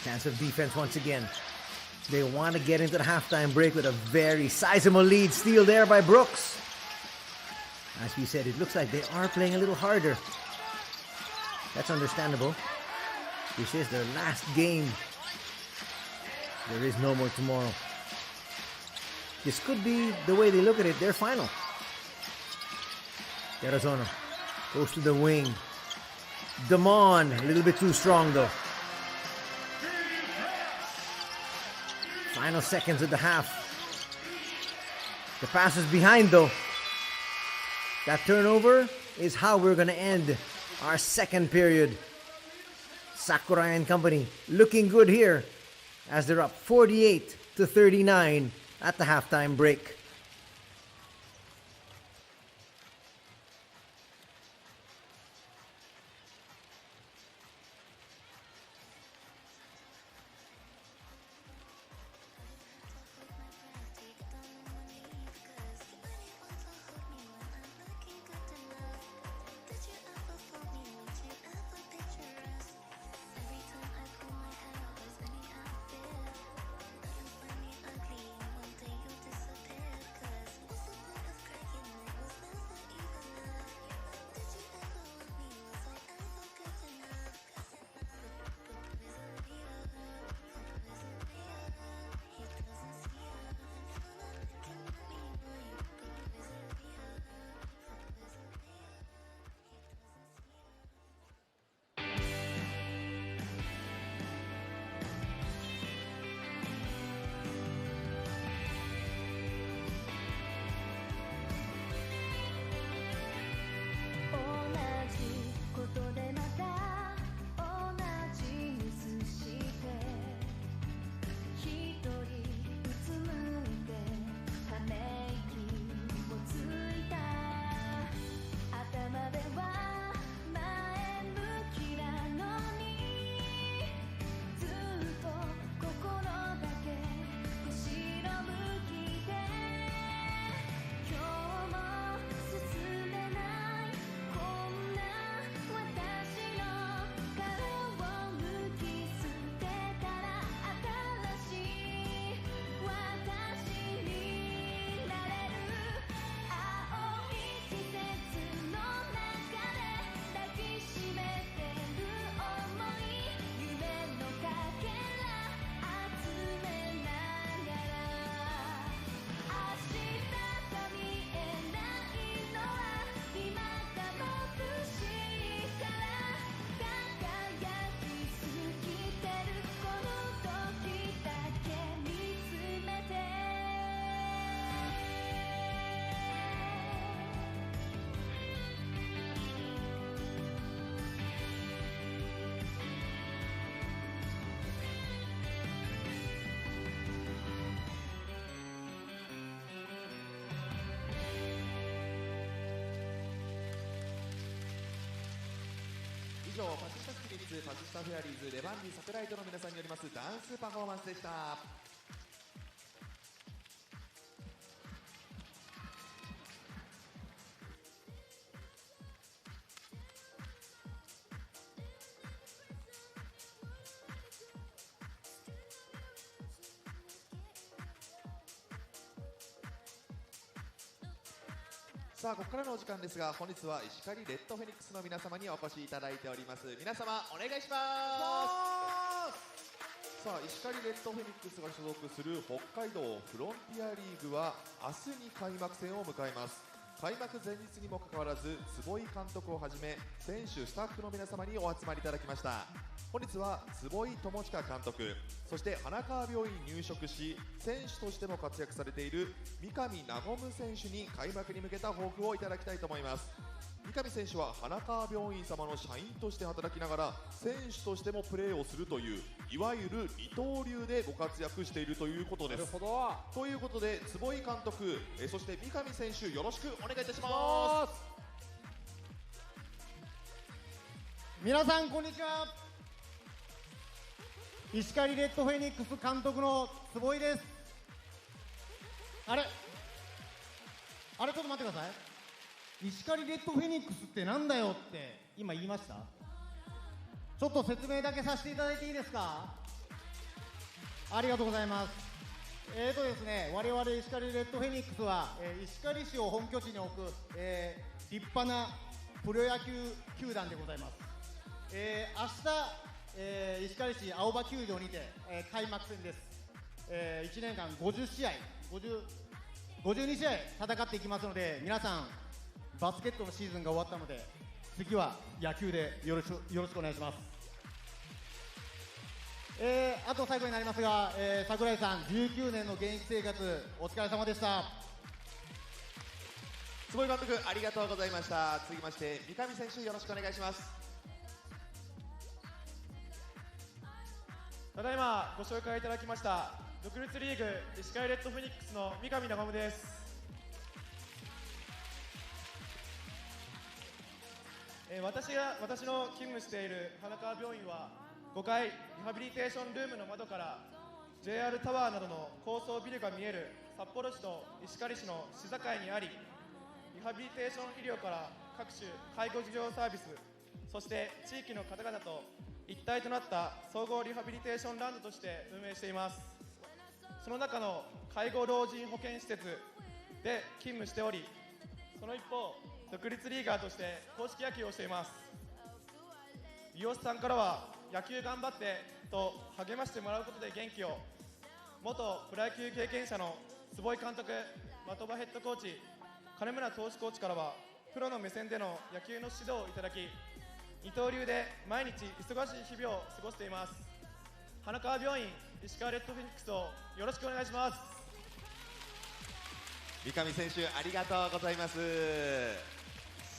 Chance of defense once again. They want to get into the halftime break with a very sizable lead. Steal there by Brooks. As we said, it looks like they are playing a little harder. That's understandable. This is their last game. There is no more tomorrow. This could be, the way they look at it, their final. Terrazono goes to the wing. Damon, a little bit too strong though. Final seconds of the half. The pass is behind though. That turnover is how we're going to end our second period. Sakurai and company looking good here as they're up 48-39 at the halftime break. 上パシスタスピリッツ、パシスタフェアリーズ、レバンディサテライトの皆さんによりますダンスパフォーマンスでした。さあここからのお時間ですが、本日は石狩レッドフェニックスの皆様にお越しいただいております。皆様お願いします。さあ石狩レッドフェニックスが所属する北海道フロンティアリーグは明日に開幕戦を迎えます。開幕前日にもかかわらず坪井監督をはじめ選手スタッフの皆様にお集まりいただきました。本日は坪井智親監督、そして花川病院に入職し選手としても活躍されている三上和選手に開幕に向けた抱負をいただきたいと思います。三上選手は花川病院様の社員として働きながら選手としてもプレーをするといういわゆる二刀流でご活躍しているということです。なるほど。ということで坪井監督、そして三上選手よろしくお願いいたします。皆さんこんにちは。石狩レッドフェニックス監督の坪井です。あれちょっと待ってください。石狩レッドフェニックスってなんだよって今言いました？ちょっと説明だけさせていただいていいですか？ありがとうございます。ですね、我々石狩レッドフェニックスは、石狩市を本拠地に置く、立派なプロ野球球団でございます。明日石狩市青葉球場にて、開幕戦です。1年間50試合52試合戦っていきますので、皆さんバスケットのシーズンが終わったので次は野球でよろしくお願いします。あと最後になりますが、櫻井さん19年の現役生活お疲れ様でした。坪井監督ありがとうございました。続きまして三上選手よろしくお願いします。ただいまご紹介いただきました独立リーグ石狩レッドフェニックスの三上和です。私の勤務している花川病院は5階リハビリテーションルームの窓から JR タワーなどの高層ビルが見える札幌市と石狩市の市境にあり、リハビリテーション医療から各種介護事業サービス、そして地域の方々と一体となった総合リハビリテーションランドとして運営しています。その中の介護老人保健施設で勤務しており、その一方独立リーガーとして公式野球をしています。美容師さんからは野球頑張ってと励ましてもらうことで元気を、元プロ野球経験者の坪井監督、的場ヘッドコーチ、金村投手コーチからはプロの目線での野球の指導をいただき、二刀流で毎日忙しい日々を過ごしています。花川病院石川レッドフェニックスをよろしくお願いします。三上選手ありがとうございます。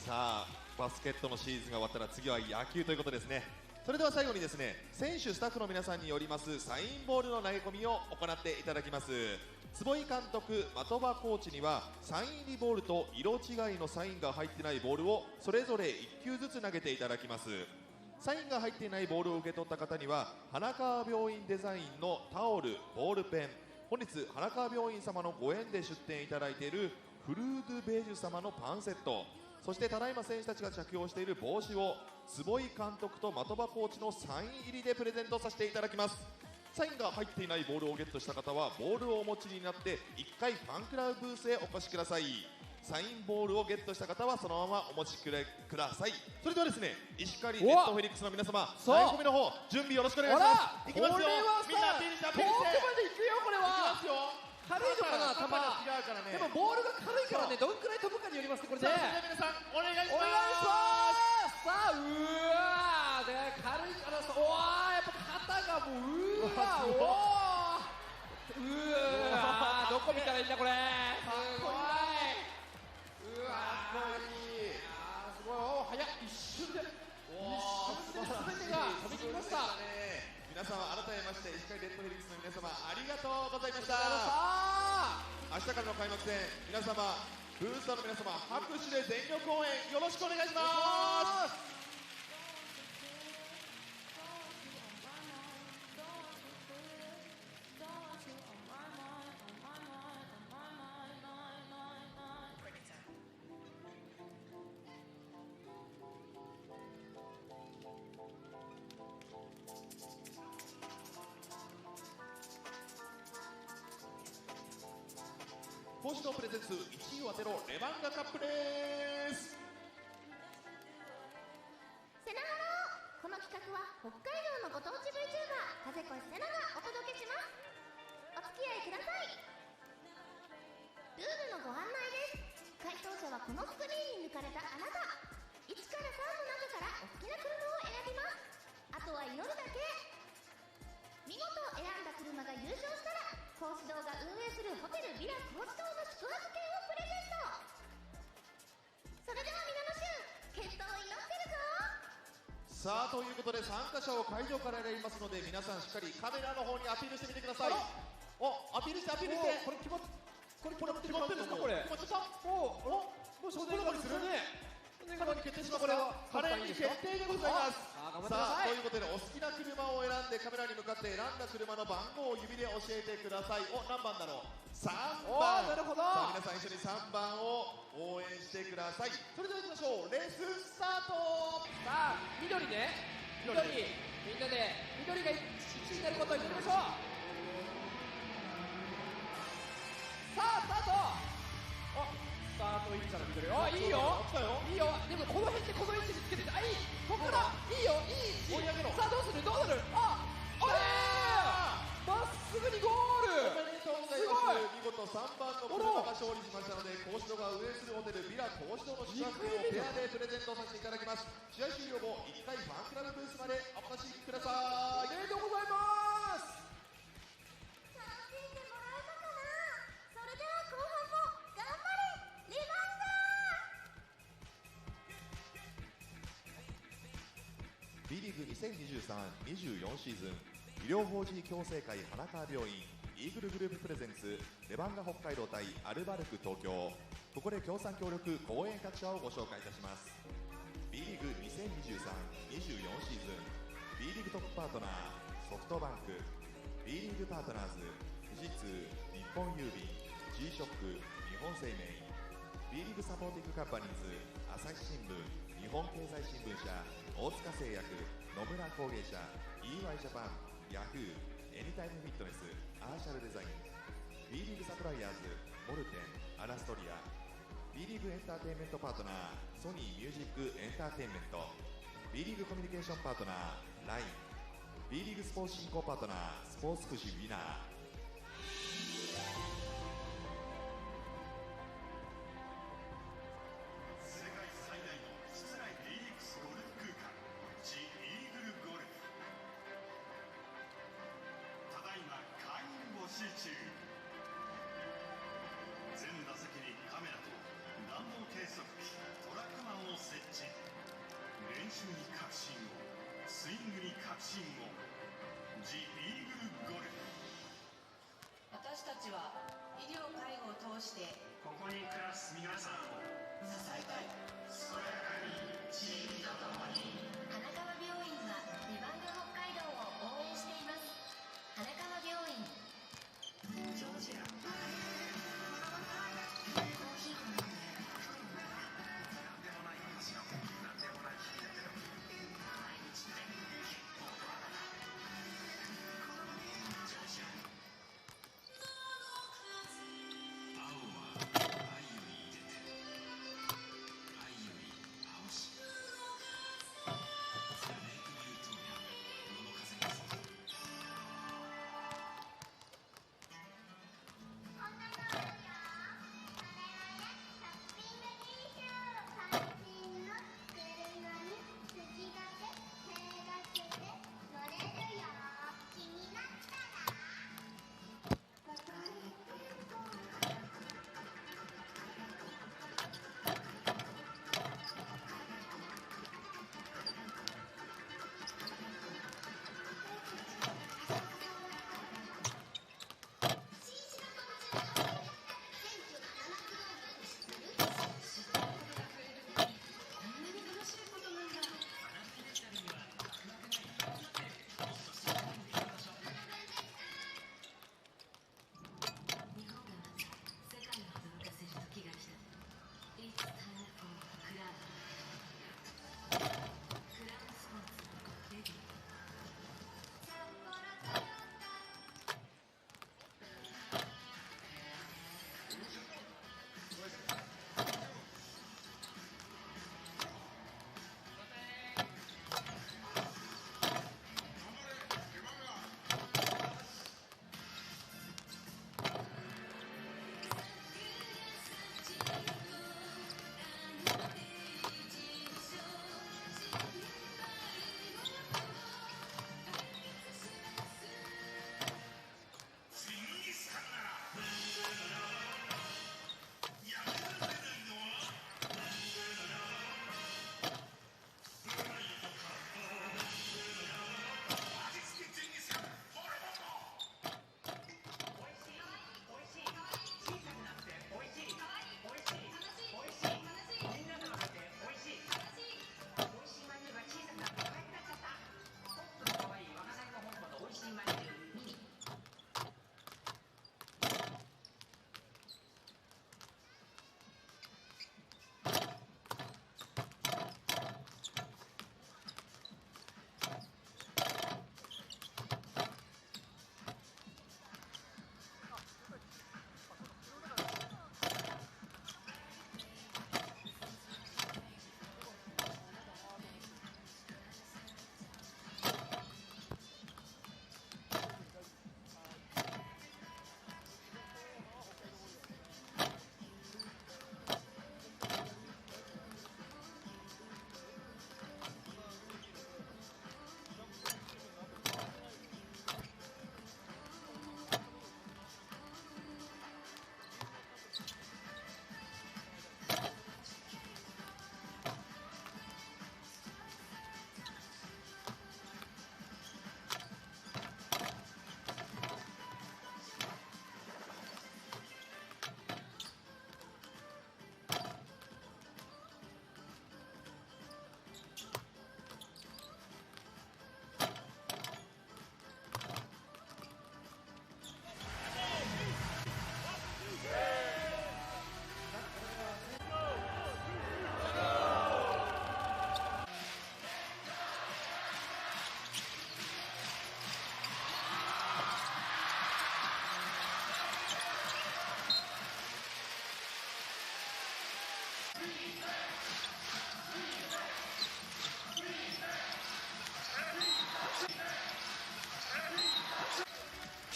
さあバスケットのシーズンが終わったら次は野球ということですね。それでは最後にですね、選手スタッフの皆さんによりますサインボールの投げ込みを行っていただきます。坪井監督、的場コーチにはサイン入りボールと色違いのサインが入ってないボールをそれぞれ1球ずつ投げていただきます。サインが入っていないボールを受け取った方には花川病院デザインのタオル、ボールペン、本日花川病院様のご縁で出店いただいているフルードゥベージュ様のパンセット、そしてただいま選手たちが着用している帽子を坪井監督と的場コーチのサイン入りでプレゼントさせていただきます。サインが入っていないボールをゲットした方はボールをお持ちになって1回ファンクラブブースへお越しください。サインボールをゲットした方はそのままお持ちください。それではですね、石狩レッドフェニックスの皆様、投げ込みの方準備よろしくお願いします。いきますよ。これはさみんなピンチャーピンチ遠くまで行くよ。これはいきますよ。軽いのかな、球。違うからね。でもボールが軽いからね、どんくらい飛ぶかによりますね、これね。さあそれでは皆さんお願いしお願いしまます。さあ、うわーで軽いからさ、おわーやっぱ肩がもううわーおーうわーどこ見たらいいんだこれ。すごい。うわーすごい。おー早っ、一瞬で全てが飛び切りました。皆様改めまして石狩レッドフェニックスの皆様ありがとうございました。明日からの開幕戦、皆様ブースターの皆様拍手で全力応援よろしくお願いします。子堂プレゼンツ1位を当てろレバンガカップです。セナハロー。この企画は北海道のご当地 VTuber 風越セナがお届けします。お付き合いください。ルールのご案内です。回答者はこのスクリーンに抜かれたあなた。1から3の中からお好きな車を選びます。あとは祈るだけ。見事選んだ車が優勝したら講師堂が運営するホテルビラ講師堂の宿泊券をプレゼント。それでは皆の衆、健闘を祈ってるぞ。さあということで参加者を会場から選びますので、皆さんしっかりカメラの方にアピールしてみてください。お、アピールしてアピールして。これ決まってるんですかこれ。決まっちゃった。もう初年度にするね。カレーに決定します。これはカレーに決定でございます。頑張ってくださあさい。ということでお好きな車を選んでカメラに向かって選んだ車の番号を指で教えてください。お、何番だろう。3番。なるほど。さあ皆さん一緒に3番を応援してください。それでは行きましょう。レーススタート。さあ緑ね。緑みんなで緑が1位になることを祈りましょう。さあスタート。スタートいいじゃん緑。いいよいいよ。でもこの辺でこの位置につけてて、いい。ここからいいよいい。追い上げろ。さあどうするどうなる。まっすぐにゴール。おめでとうございます。見事3番の車が勝利しましたので、講師堂が運営するホテルビラ講師堂の宿泊券をペアでプレゼントさせていただきます。試合終了後1回ファンクラブブースまでお越しください。おめでとうございます。楽しんでもらえたかな。それでは後半も頑張れレバンガー。 B リーグ2023-24シーズン医療法人共生会花川病院イーグルグループプレゼンツレバンガ北海道対アルバルク東京。ここで協賛協力講演各社をご紹介いたします。 B リーグ2023-24シーズン B リーグトップパートナーソフトバンク、 B リーグパートナーズ富士通、日本郵便、 G ショック、日本生命、 B リーグサポーティングカンパニーズ朝日新聞、日本経済新聞社、大塚製薬、野村工芸社、 EY ジャパン、ヤフー、エニタイムフィットネス、アーシャルデザイン、 B リーグサプライヤーズ、モルテン、アラストリア、 B リーグエンターテインメントパートナーソニーミュージックエンターテインメント、 B リーグコミュニケーションパートナー LINE、 B リーグスポーツ振興パートナースポーツ福祉ウィナー。世界最大の室内 DX ゴルフ空間ジ・イーグルゴルフ。ただいま会員募集中。全打席にカメラと弾道計測器トラックマンを設置。練習に革新を、スイングに革新を。ジ・イーグルゴルフ。私たちは医療介護を通してここに暮らす皆さんを支えたい。健やかにチームとともに。花川病院はレバンガ北海道を応援しています。花川病院。ジョージアコーヒーを飲んで。なんでもない私がなんでもない日だけど毎日って結構ドラマだ。ジョージア青は愛より入れて愛より青し。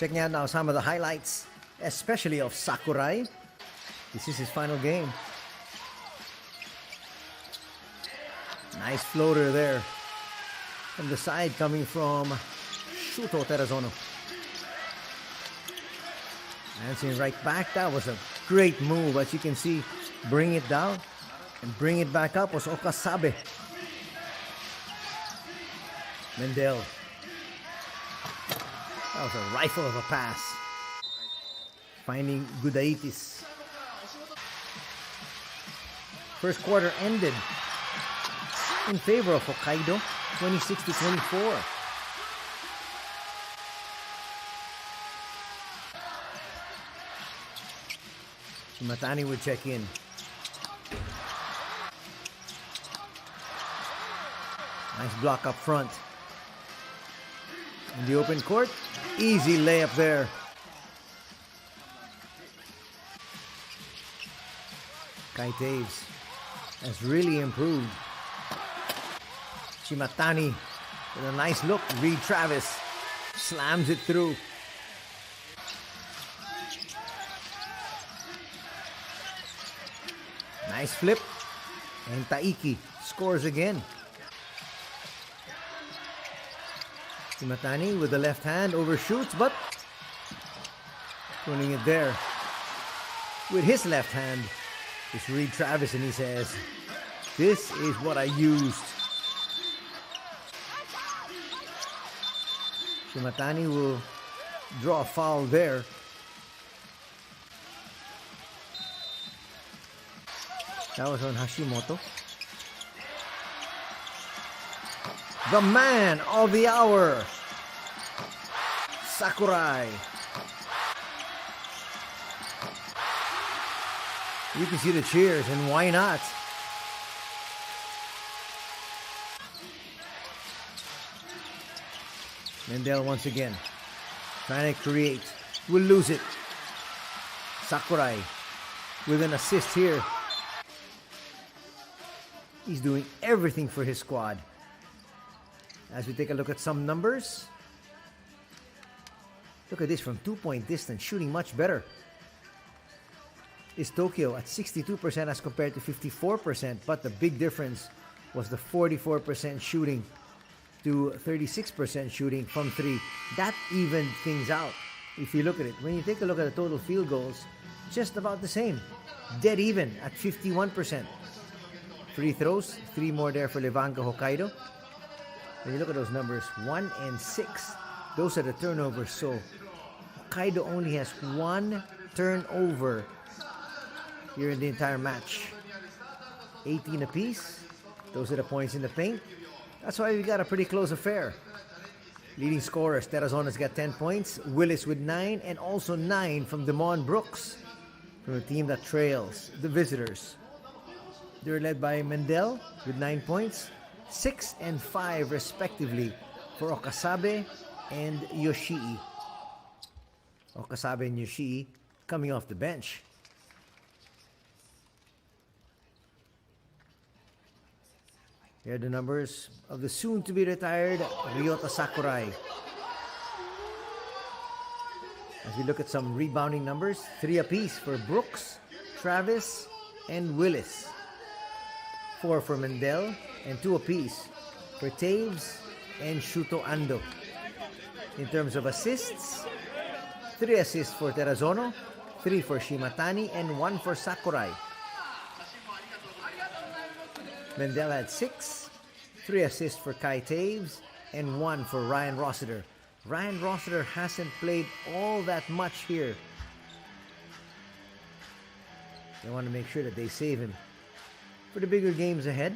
Checking out now some of the highlights, especially of Sakurai. This is his final game. Nice floater there from the side coming from Shuto Terazono. Answering right back. That was a great move. As you can see, bring it down and bring it back up was Okasabe. Mendel. That was a rifle of a pass. Finding Gudaitis. First quarter ended in favor of Hokkaido, 26-24. Shimatani would check in. Nice block up front. In the open court, easy layup there. Kai Taves has really improved. Shimatani with a nice look. Reed Travis slams it through. Nice flip. And Taiki scores again. Shimatani with the left hand overshoots, but putting it there with his left hand. It's Reed Travis, and he says, "This is what I used." Shimatani will draw a foul there. That was on Hashimoto. The man of the hour, Sakurai. You can see the cheers, and why not? Mendel once again trying to create. Will lose it. Sakurai with an assist here. He's doing everything for his squad. As we take a look at some numbers. Look at this from 2-point distance, shooting much better. Is Tokyo at 62% as compared to 54%, but the big difference was the 44% shooting to 36% shooting from three. That evened things out. If you look at it, when you take a look at the total field goals, just about the same. Dead even at 51%. Free throws, 3 more there for Levanga Hokkaido. When you look at those numbers, 1 and 6, those are the turnovers. So Hokkaido only has 1 turnover here in the entire match. 18 apiece. Those are the points in the paint. That's why we got a pretty close affair. Leading scorers, Terazona's got 10 points. Willis with 9, and also 9 from Demond Brooks, from the team that trails, the visitors. They're led by Mendel with 9 points. 6 and 5 respectively for Okasabe and Yoshii. Okasabe and Yoshii coming off the bench. Here are the numbers of the soon-to-be-retired Ryota Sakurai. As we look at some rebounding numbers, 3 apiece for Brooks, Travis, and Willis. 4 for Mendel, and 2 apiece for Taves and Shuto Ando. In terms of assists, 3 assists for Terazono, 3 for Shimatani, and 1 for Sakurai. Mendel had 6, 3 assists for Kai Taves, and 1 for Ryan Rossiter. Ryan Rossiter hasn't played all that much here. They want to make sure that they save him for the bigger games ahead.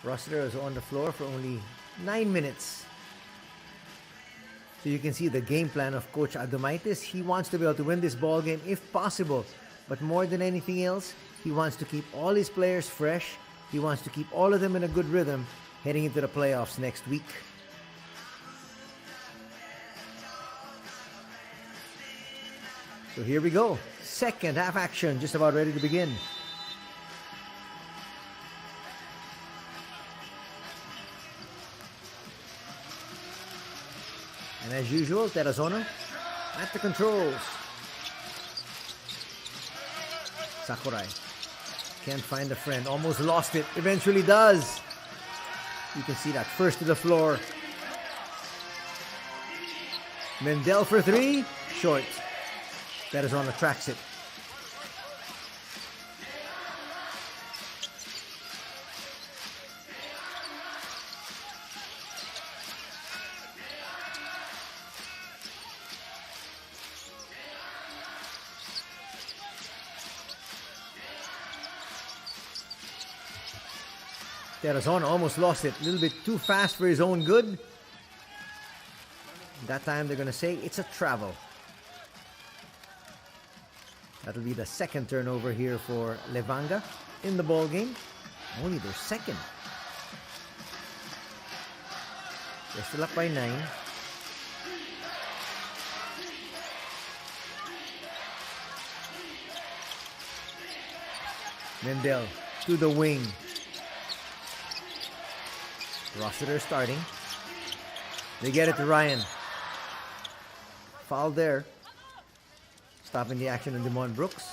Rossiter is on the floor for only 9 minutes. So you can see the game plan of Coach Adomaitis. He wants to be able to win this ball game if possible. But more than anything else, he wants to keep all his players fresh. He wants to keep all of them in a good rhythm heading into the playoffs next week. So here we go. Second half action, just about ready to begin. And as usual, Terazona at the controls. Sakurai can't find a friend. Almost lost it. Eventually does. You can see that first to the floor. Mendel for three. Short. Terazona tracks it. Terazona almost lost it. A little bit too fast for his own good. That time they're going to say it's a travel. That'll be the second turnover here for Levanga in the ball game. Only their second. They're still up by 9. Mendel to the wing. Rossiter starting. They get it to Ryan. Foul there. Stopping the action on Demond Brooks.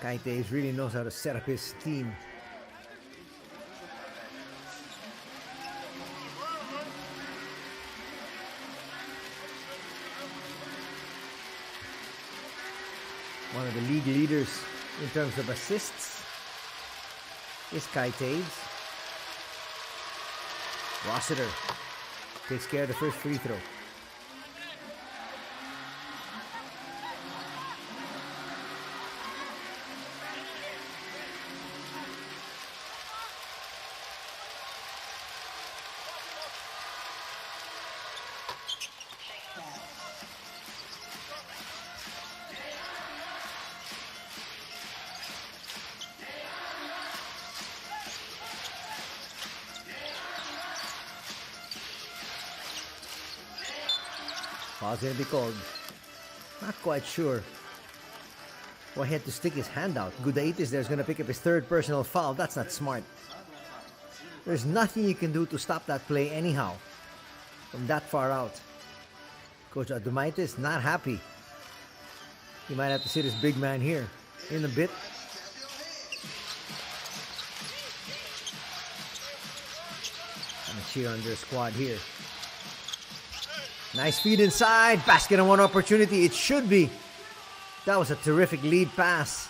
Kaites really knows how to set up his team. One of the league leaders in terms of assists is Kaites. Rossiter takes care of the first free throw. Foul's going to be called. Not quite sure. Well, he had to stick his hand out. Gudaitis there's going to pick up his third personal foul. That's not smart. There's nothing you can do to stop that play anyhow. From that far out. Coach Adumaitis not happy. He might have to sit his big man here in a bit. And a cheer on their squad here. Nice feed inside. Basket on one opportunity. It should be. That was a terrific lead pass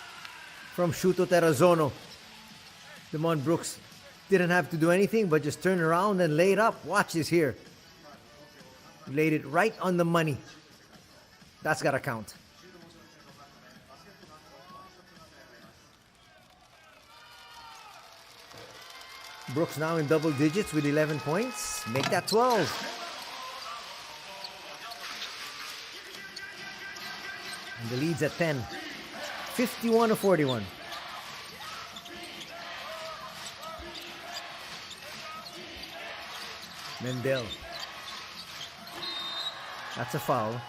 from Shuto Terrazono. Demond Brooks didn't have to do anything but just turn around and lay it up. Watch this here. Laid it right on the money. That's got to count. Brooks now in double digits with 11 points. Make that 12. And the lead's at 10. 51-41. Mendel. That's a foul.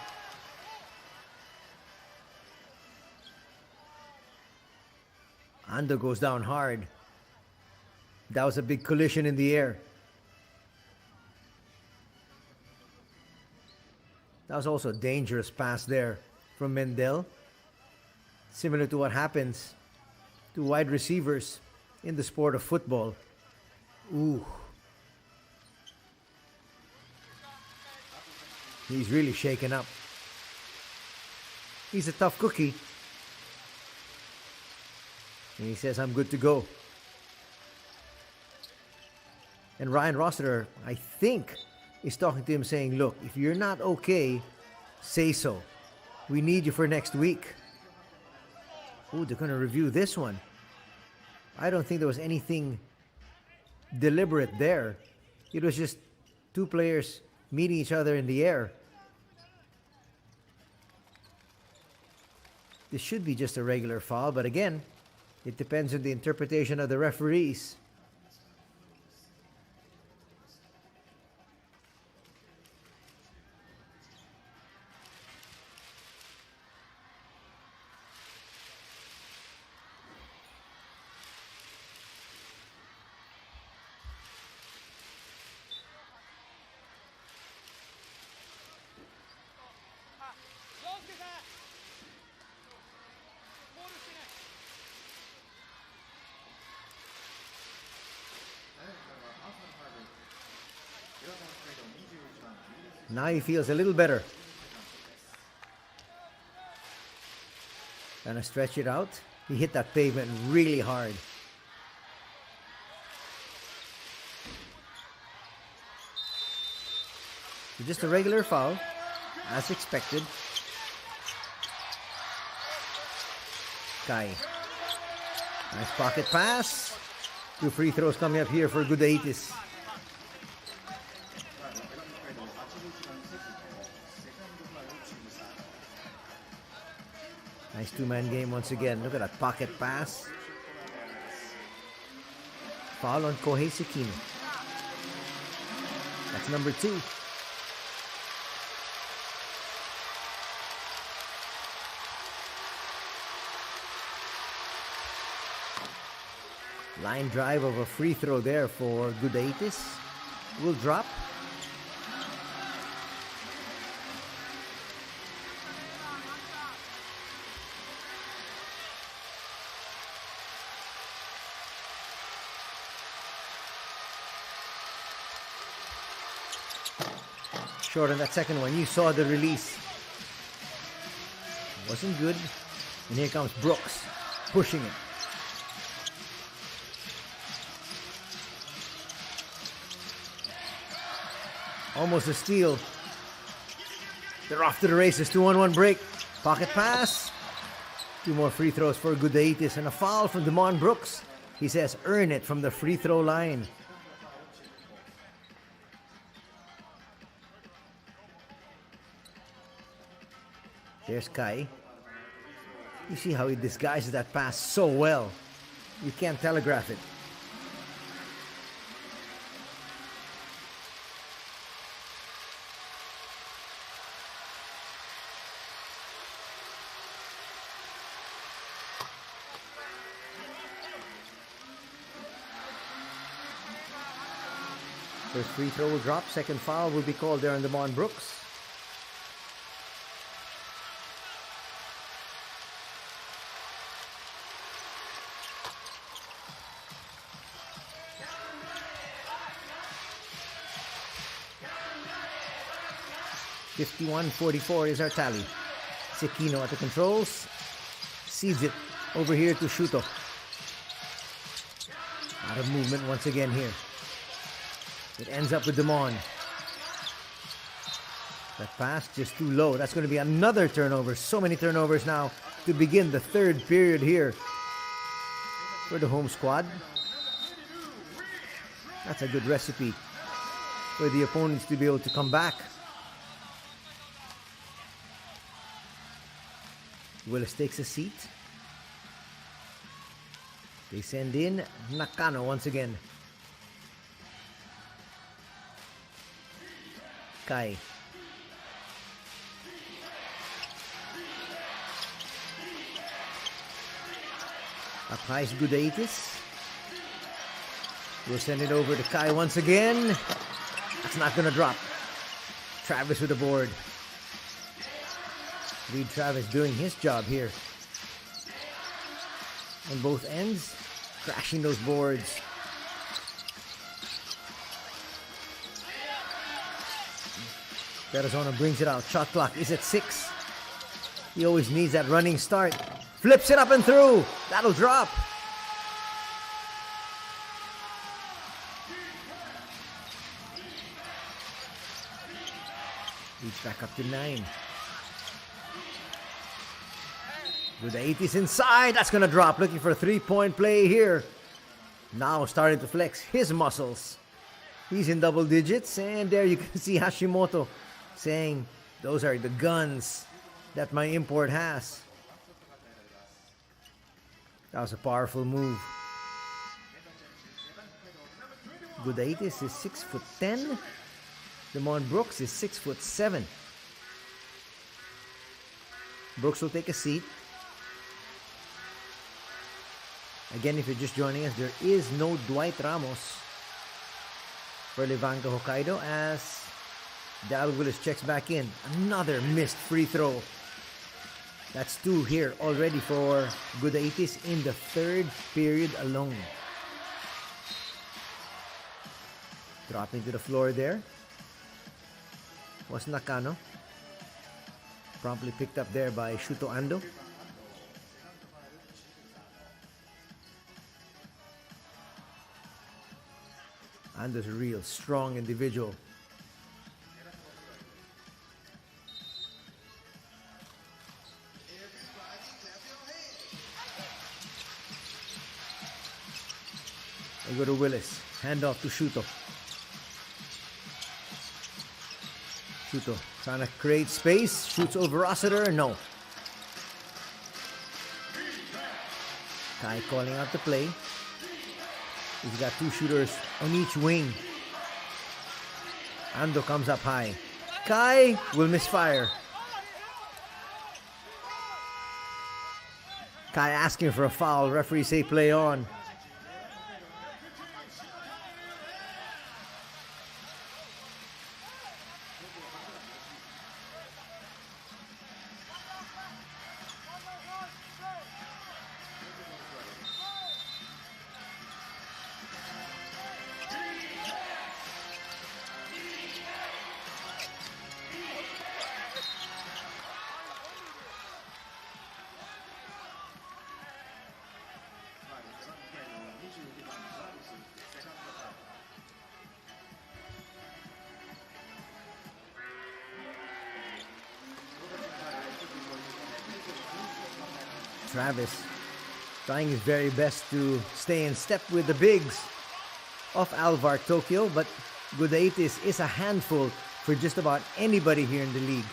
Ando goes down hard. That was a big collision in the air. That was also a dangerous pass there from Mendel. Similar to what happens to wide receivers in the sport of football. Ooh. He's really shaken up. He's a tough cookie. And he says, I'm good to go. And Ryan Rossiter, I think, is talking to him saying, look, if you're not okay, say so. We need you for next week. Ooh, they're going to review this one. I don't think there was anything deliberate there. It was just two players meeting each other in the air. This should be just a regular foul, but again, it depends on the interpretation of the referees. Now he feels a little better. Gonna stretch it out. He hit that pavement really hard. Just a regular foul, as expected. Kai. Nice pocket pass. 2 free throws coming up here for Gudaitis. Nice two-man game once again. Look at that pocket pass. Foul on Kohei Sekino. That's number 2. Line drive of a free throw there for Gudaitis. Will drop. Short on that second one. You saw the release. Wasn't good. And here comes Brooks, pushing it. Almost a steal. They're off to the races. 2-on-1 break. Pocket pass. 2 more free throws for Gudaitis and a foul from Damon Brooks. He says earn it from the free throw line. There's Kai. You see how he disguises that pass so well. You can't telegraph it. First free throw will drop. Second foul will be called there on Damon Brooks. .51-44 is our tally. Sekino at the controls. Seeds it over here to Shuto. Out of movement once again here. It ends up with Damon. That pass just too low. That's going to be another turnover. So many turnovers now to begin the third period here for the home squad. That's a good recipe for the opponents to be able to come back. Willis takes a seat. They send in Nakano once again. Kai. Up high is Gudaitis. We'll send it over to Kai once again. That's not going to drop. Travis with the board. Reed Travis doing his job here. On both ends, crashing those boards. Arizona brings it out. Shot clock is at 6. He always needs that running start. Flips it up and through. That'll drop. Reach back up to 9. Gudaitis inside. That's going to drop. Looking for a 3-point play here. Now starting to flex his muscles. He's in double digits. And there you can see Hashimoto saying, those are the guns that my import has. That was a powerful move. Gudaitis is 6'10". Damon Brooks is 6'7". Brooks will take a seat. Again, if you're just joining us, there is no Dwight Ramos for Levanga Hokkaido as Daryl Willis checks back in. Another missed free throw. That's 2 here already for Gudaitis in the third period alone. Dropping to the floor there. was Nakano. Promptly picked up there by Shuto Ando. Ando's a real strong individual. They go to Willis. Hand off to Shuto. Shuto trying to create space. Shoots over Rossiter. No. Kai calling out the play. He's got two shooters on each wing. Ando comes up high. Kai will misfire. Kai asking for a foul. Referee say play on. Travis trying his very best to stay in step with the bigs of ALVARK Tokyo, but Gudaitis is a handful for just about anybody here in the league.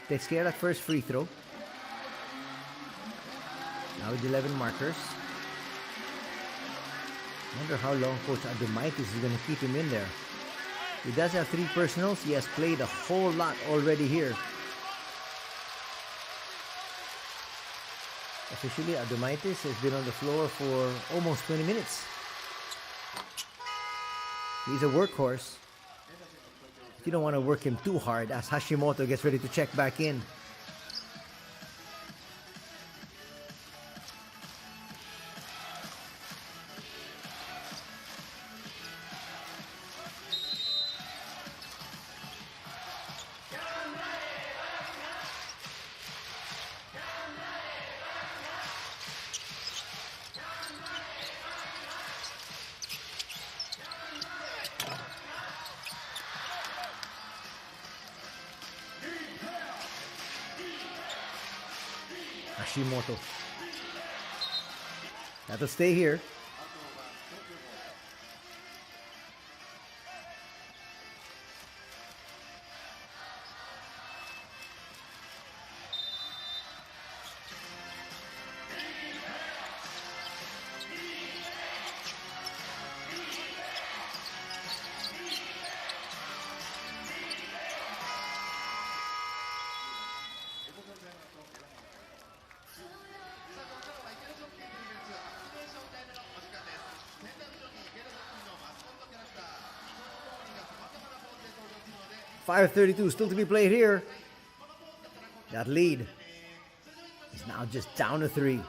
Takes care of that first free throw. Now with 11 markers. Wonder how long Coach Adumaitis is going to keep him in there. He does have 3 personals. He has played a whole lot already here. Officially, Adumaitis has been on the floor for almost 20 minutes. He's a workhorse. You don't want to work him too hard as Hashimoto gets ready to check back in. Hashimoto. That'll stay here. .532 still to be played here. That lead is now just down to 3.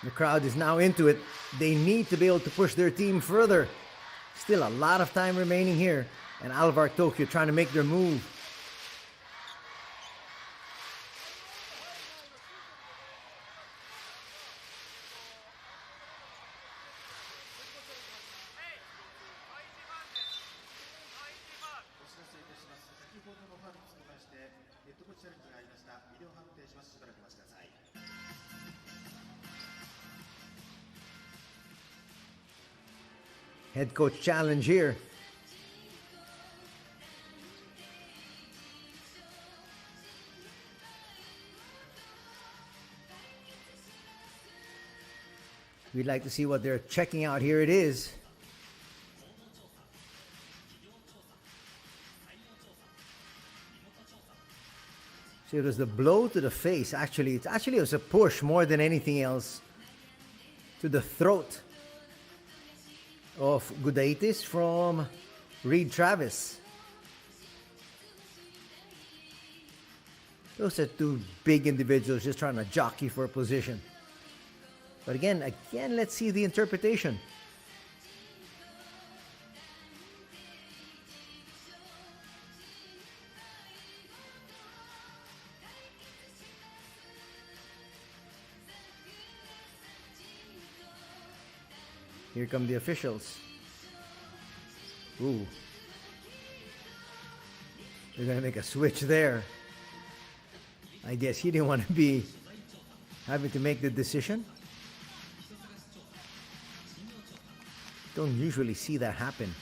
The crowd is now into it. They need to be able to push their team further. Still a lot of time remaining here. And ALVARK Tokyo trying to make their move. Head coach challenge here. We'd like to see what they're checking out. Here it is. So it was the blow to the face. Actually, it was a push more than anything else to the throat of Gudaitis from Reed Travis. Those are two big individuals just trying to jockey for a position. But again, let's see the interpretation. Here come the officials. Ooh. They're going to make a switch there. I guess he didn't want to be having to make the decision. Don't usually see that happen.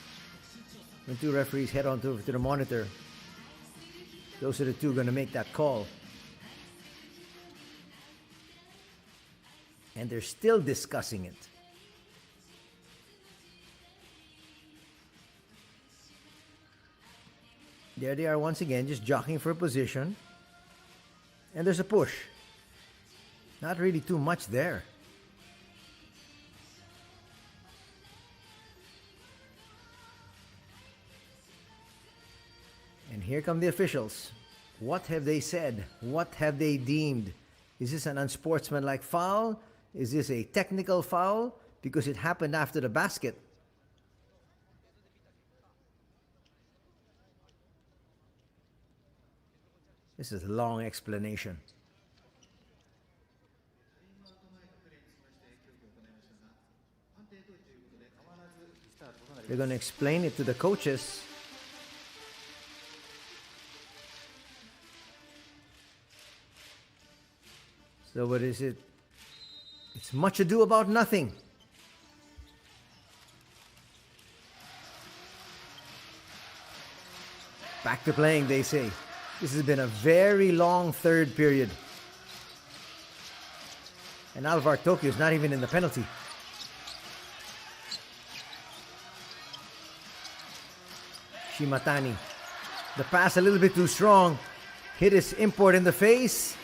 When two referees head on to the monitor, those are the two going to make that call. And they're still discussing it. There they are once again, just jockeying for a position. And there's a push. Not really too much there. And here come the officials. What have they said? What have they deemed? Is this an unsportsmanlike foul? Is this a technical foul? Because it happened after the basket. This is a long explanation. They're going to explain it to the coaches. So what is it? It's much ado about nothing. Back to playing, they say. This has been a very long third period. And ALVARK Tokyo is not even in the penalty. Shimatani. The pass a little bit too strong. Hit his import in the face.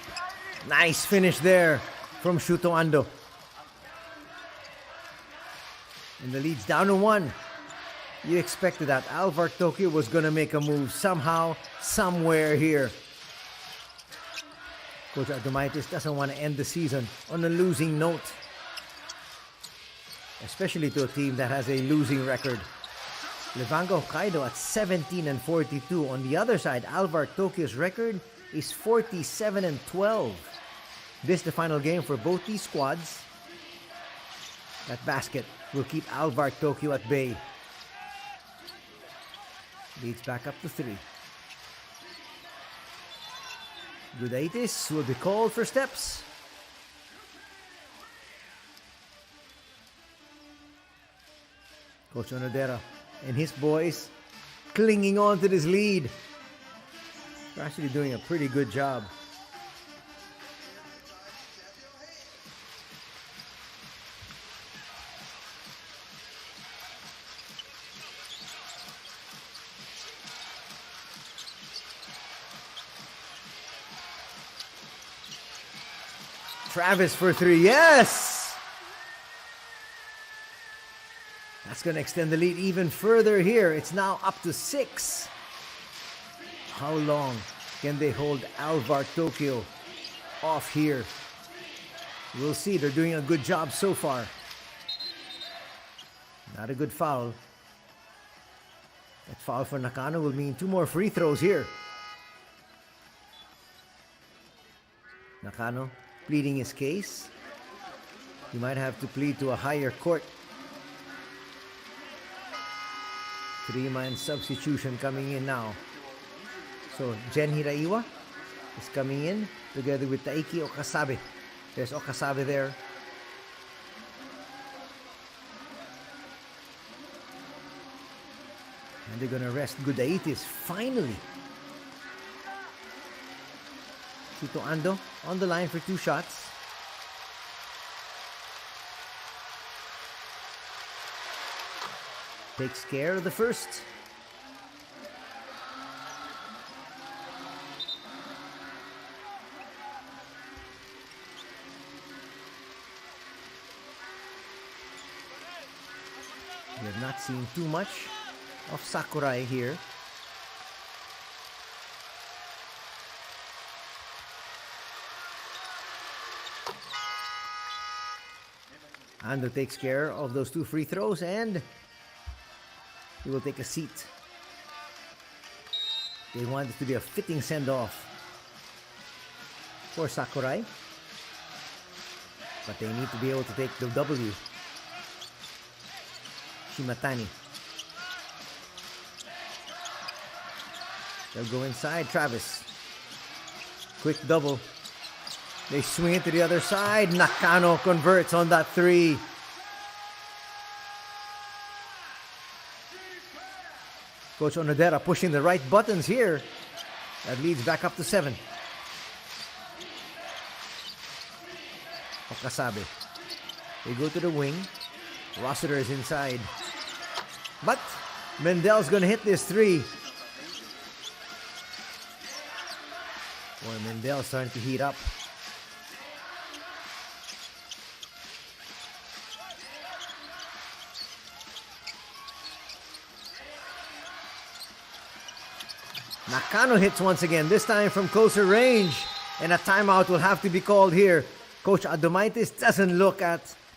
Nice finish there from Shuto Ando. And the lead's down to 1. You expected that. ALVARK Tokyo was going to make a move somehow, somewhere here. Coach Adomaitis doesn't want to end the season on a losing note. Especially to a team that has a losing record. Levanga Hokkaido at 17-42. On the other side, ALVARK Tokyo's record is 47-12. This is the final game for both these squads. That basket will keep ALVARK Tokyo at bay. Leads back up to 3. Gudaitis will be called for steps. Coach Onodera and his boys clinging on to this lead. They're actually doing a pretty good job. Travis for 3, yes! That's going to extend the lead even further here. It's now up to 6. How long can they hold ALVARK Tokyo off here? We'll see. They're doing a good job so far. Not a good foul. That foul for Nakano will mean 2 more free throws here. Nakano pleading his case. He might have to plead to a higher court. 3-man substitution coming in now. So Jen Hiraiwa is coming in together with Taiki Okasabe. There's Okasabe there. And they're gonna rest Gudaitis finally. Tito Ando on the line for 2 shots. Takes care of the first. We have not seen too much of Sakurai here. Ando takes care of those 2 free throws and he will take a seat. They want it to be a fitting send-off for Sakurai, but they need to be able to take the W. Shimatani. They'll go inside. Travis. Quick double. They swing it to the other side. Nakano converts on that 3. Coach Onodera pushing the right buttons here. That leads back up to 7. Okasabe. They go to the wing. Rossiter is inside. But Mendel's gonna hit this 3. Boy, Mendel's starting to heat up. Nakano hits once again, this time from closer range. And a timeout will have to be called here. Coach Adomaitis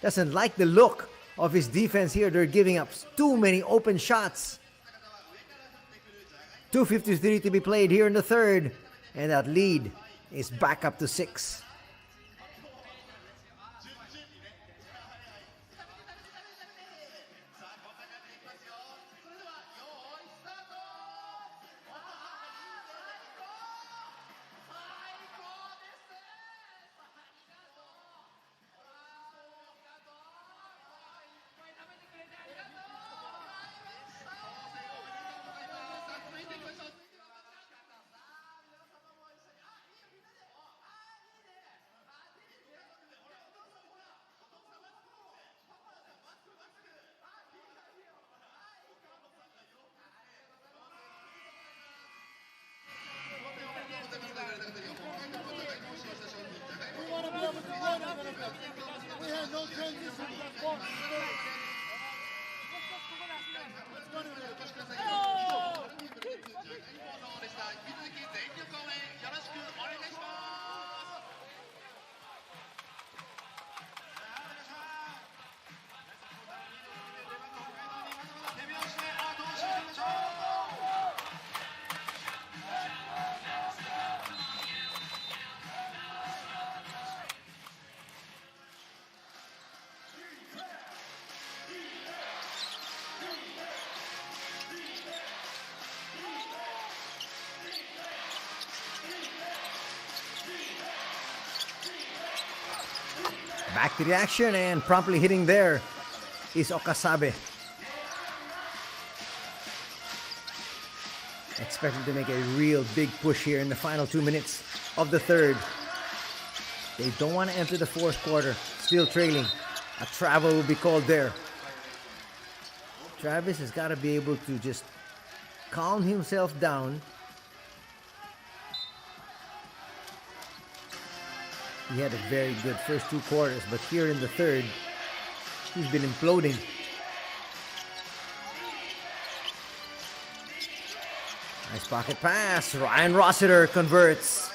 doesn't like the look of his defense here. They're giving up too many open shots. 2:53 to be played here in the third. And that lead is back up to 6. Back to the action and promptly hitting there is Okasabe. Expecting to make a real big push here in the final 2 minutes of the third. They don't want to enter the fourth quarter. Still trailing. A travel will be called there. Travis has got to be able to just calm himself down. He had a very good first 2 quarters, but here in the third, he's been imploding. Nice pocket pass. Ryan Rossiter converts.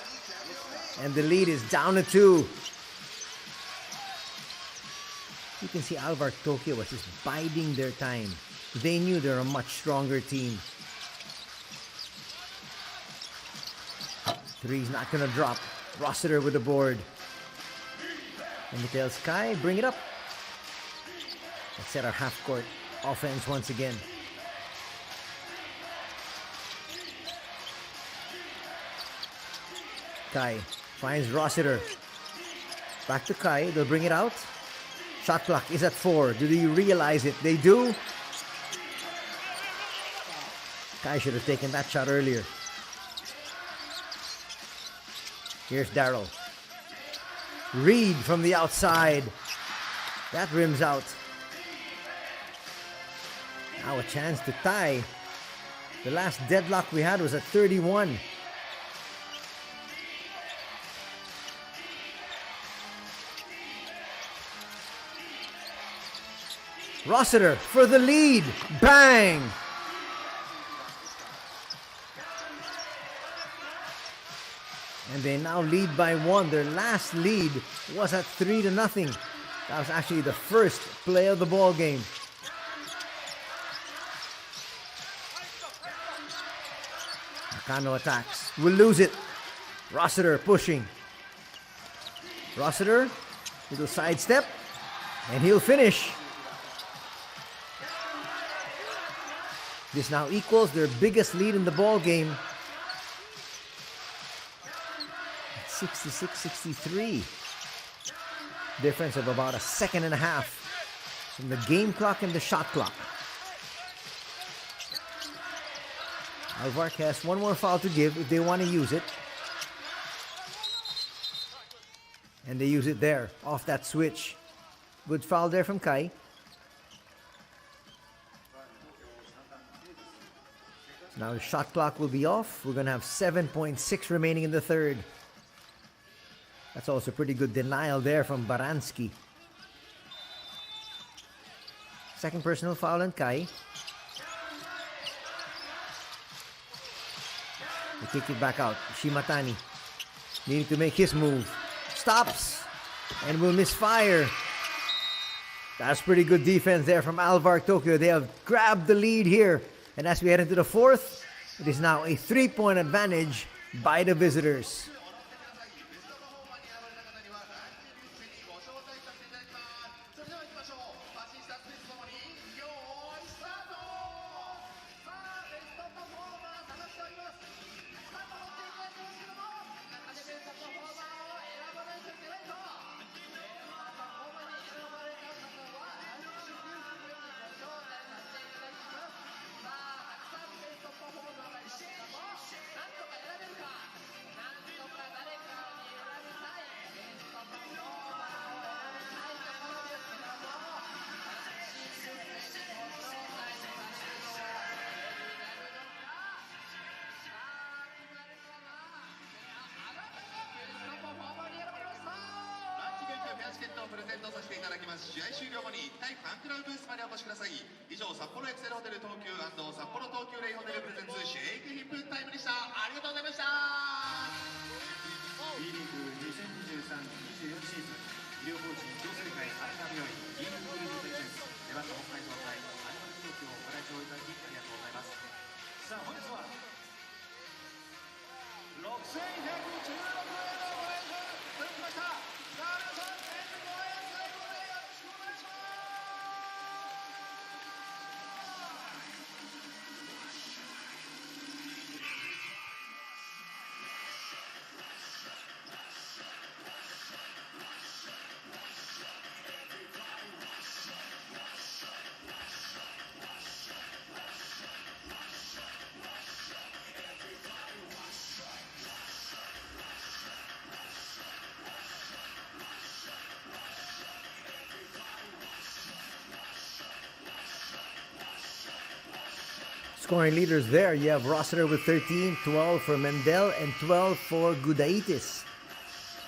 And the lead is down to 2. You can see ALVARK Tokyo was just biding their time. They knew they're a much stronger team. Three's not gonna drop. Rossiter with the board. And Mikhail Sky, bring it up. Let's set our half-court offense once again. Kai finds Rossiter. Back to Kai. They'll bring it out. Shot clock is at 4. Do they realize it? They do. Kai should have taken that shot earlier. Here's Darryl. Reed from the outside. That rims out. Now a chance to tie. The last deadlock we had was at 31. Rossiter for the lead. Bang! And they now lead by 1. Their last lead was at 3-0. That was actually the first play of the ball game. Nakano attacks. Will lose it. Rossiter pushing. Rossiter, little sidestep, and he'll finish. This now equals their biggest lead in the ball game. 66-63. Difference of about a second and a half from the game clock and the shot clock. ALVARK has one more foul to give if they want to use it. And they use it there, off that switch. Good foul there from Kai. Now the shot clock will be off. We're going to have 7.6 remaining in the third. That's also pretty good denial there from Baranski. Second personal foul on Kai. They kick it back out. Shimatani needing to make his move. Stops and will misfire. That's pretty good defense there from ALVARK Tokyo. They have grabbed the lead here. And as we head into the fourth, it is now a 3-point advantage by the visitors. Scoring leaders there, you have Rossiter with 13, 12 for Mendel, and 12 for Gudaitis.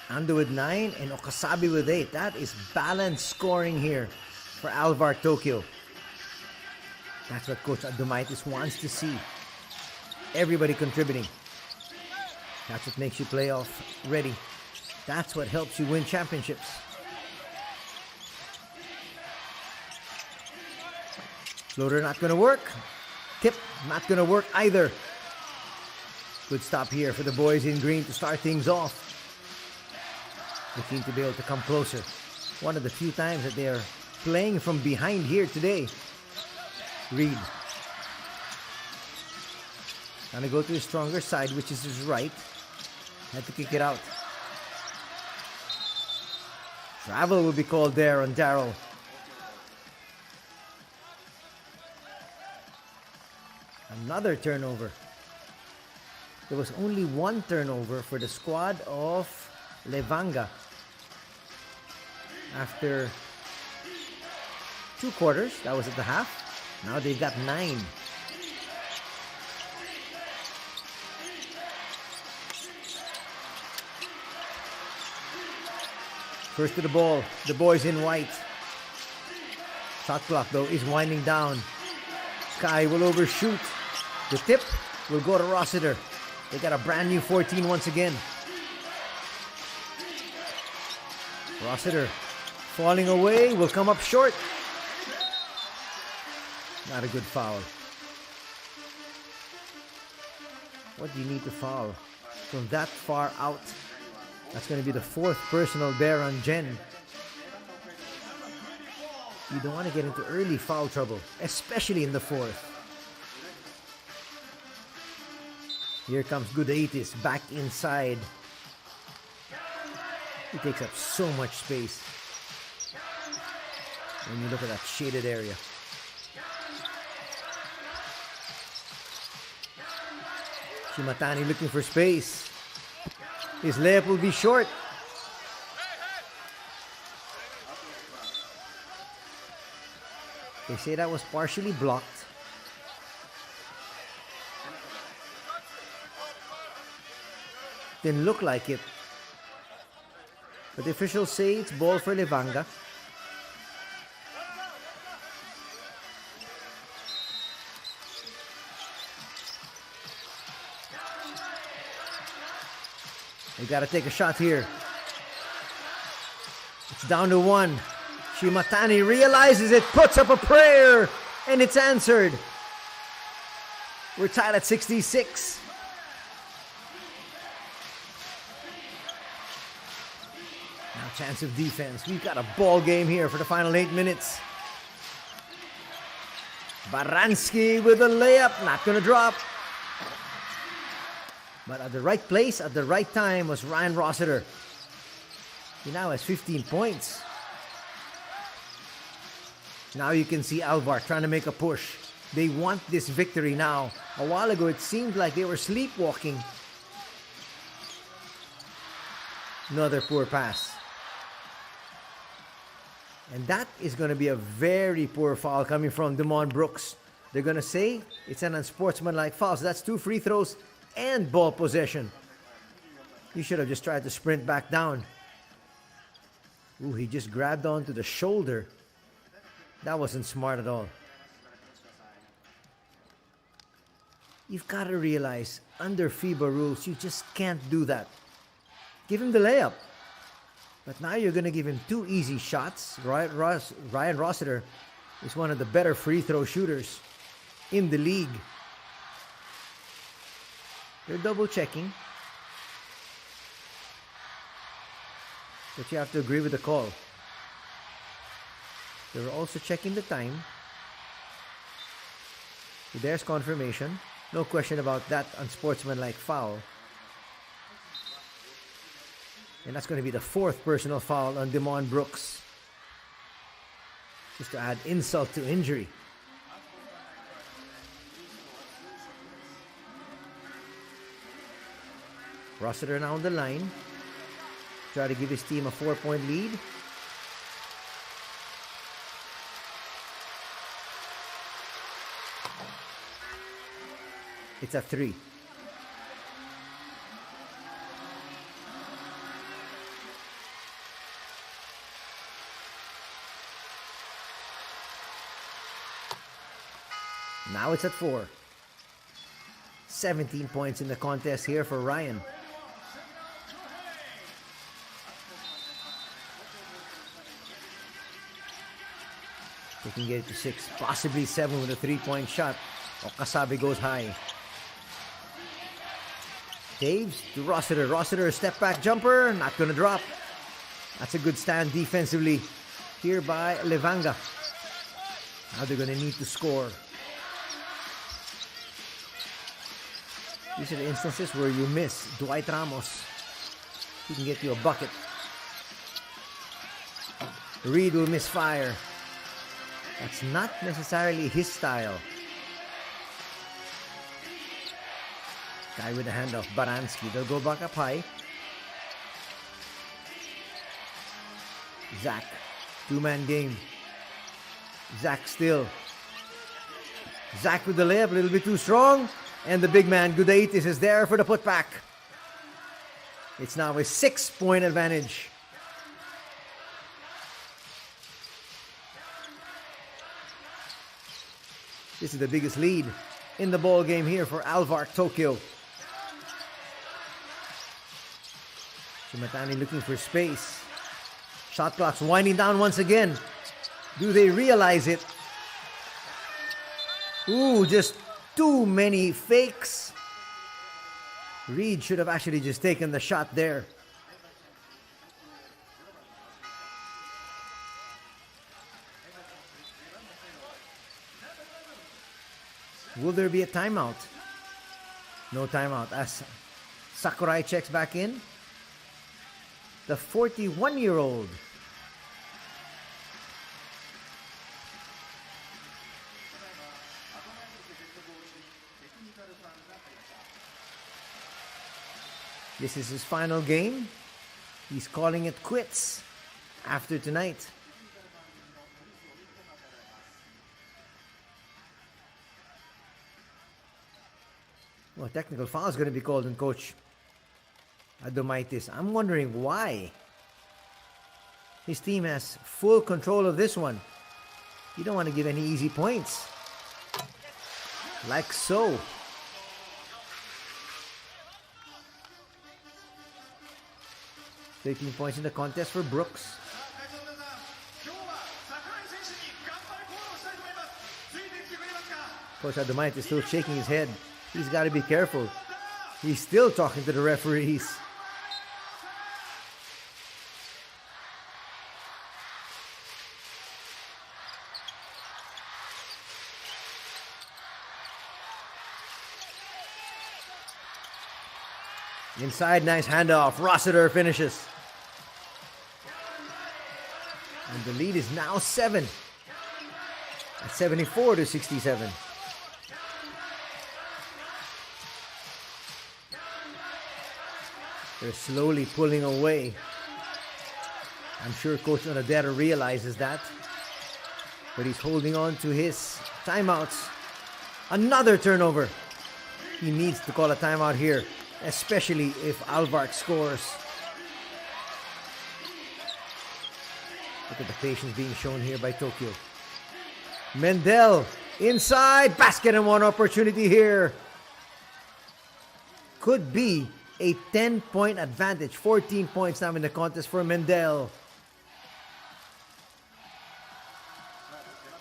Ando with 9, and Okasabi with 8. That is balanced scoring here for ALVARK Tokyo. That's what Coach Adomaitis wants to see. Everybody contributing. That's what makes you playoff ready. That's what helps you win championships. Floater not going to work. Tip not going to work either. Good stop here for the boys in green to start things off. Looking to be able to come closer. One of the few times that they are playing from behind here today. Reed. Trying to go to his stronger side, which is his right. Had to kick it out. Travel will be called there on Darryl. Another turnover. There was only one turnover for the squad of Levanga. After 2 quarters, that was at the half. Now they've got 9. First to the ball, the boys in white. Shot clock though is winding down. Sky will overshoot. The tip will go to Rossiter. They got a brand new 14 once again. Rossiter falling away, will come up short. Not a good foul. What do you need to foul from that far out? That's going to be the 4th personal there on Jen. You don't want to get into early foul trouble, especially in the 4th. Here comes Gudaitis back inside. He takes up so much space when you look at that shaded area. Shimatani looking for space. His layup will be short. They say that was partially blocked. Didn't look like it. But the officials say it's ball for Levanga. They got to take a shot here. It's down to 1. Shimatani realizes it, puts up a prayer, and it's answered. We're tied at 66. Now chance of defense. We've got a ball game here for the final 8 minutes. Baranski with a layup, not going to drop. But at the right place, at the right time was Ryan Rossiter. He now has 15 points. Now you can see ALVARK trying to make a push. They want this victory now. A while ago, it seemed like they were sleepwalking. Another poor pass. And that is going to be a very poor foul coming from Demond Brooks. They're going to say it's an unsportsmanlike foul. So that's 2 free throws and ball possession. He should have just tried to sprint back down. Ooh, he just grabbed onto the shoulder. That wasn't smart at all. You've got to realize, under FIBA rules, you just can't do that. Give him the layup. But now you're going to give him 2 easy shots. Ryan Rossiter is one of the better free throw shooters in the league. They're double checking. But you have to agree with the call. They were also checking the time. So there's confirmation. No question about that unsportsmanlike foul. And that's going to be the 4th personal foul on Demond Brooks. Just to add insult to injury. Rossiter now on the line. Try to give his team a 4-point lead. It's a 3. Now it's at 4. 17 points in the contest here for Ryan. They can get it to 6, possibly 7 with a 3-point shot. Okasabe goes high. Taves to Rossiter. Rossiter, step back jumper, not gonna drop. That's a good stand defensively here by Levanga. Now they're gonna need to score. These are the instances where you miss Dwight Ramos. He can get you a bucket. Reed will misfire. That's not necessarily his style. Guy with the handoff, Baranski. They'll go back up high. Zach, two-man game. Zach still. Zach with the layup, a little bit too strong. And the big man, Gudaitis, is there for the putback. It's now a 6-point advantage. This is the biggest lead in the ball game here for ALVARK Tokyo. Shimatani looking for space. Shot clock's winding down once again. Do they realize it? Ooh, just too many fakes. Reed should have actually just taken the shot there. Will there be a timeout? No timeout as Sakurai checks back in. The 41-year-old. This is his final game. He's calling it quits after tonight. Well, technical foul is going to be called on Coach Adomaitis. I'm wondering why. His team has full control of this one. You don't want to give any easy points. Like so. Taking points in the contest for Brooks. Coach Adomaitis is still shaking his head. He's got to be careful. He's still talking to the referees. Inside, nice handoff. Rossiter finishes. And the lead is now 7. At 74-67. They're slowly pulling away. I'm sure Coach Onodera realizes that. But he's holding on to his timeouts. Another turnover. He needs to call a timeout here, especially if ALVARK scores. Look at the patience being shown here by Tokyo. Mendel inside. Basket and one opportunity here. Could be a 10-point advantage. 14 points now in the contest for Mendel.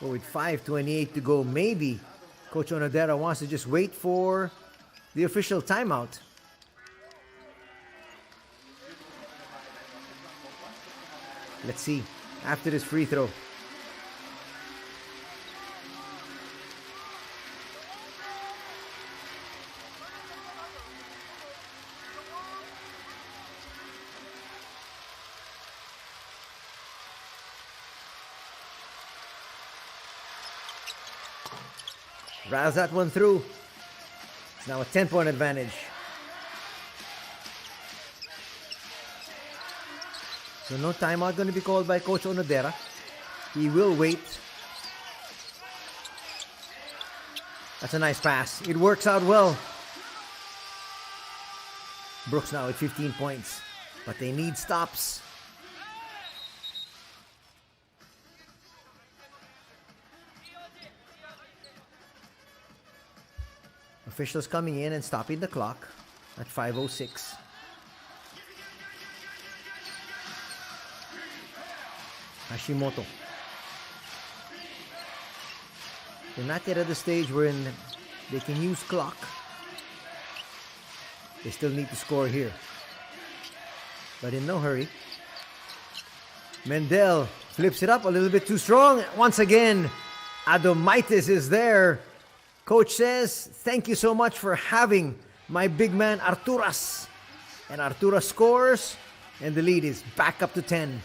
But with 5:28 to go, maybe Coach Onodera wants to just wait for the official timeout. Let's see after this free throw. Rattles that one through. It's now a 10-point advantage. So no timeout going to be called by Coach Onodera. He will wait. That's a nice pass. It works out well. Brooks now at 15 points. But they need stops. Officials coming in and stopping the clock at 5:06. Hashimoto. They're not yet at the stage wherein they can use clock. They still need to score here, but in no hurry. Mendel flips it up a little bit too strong. Once again, Adomaitis is there. Coach says, thank you so much for having my big man Arturas. And Arturas scores, and the lead is back up to 10.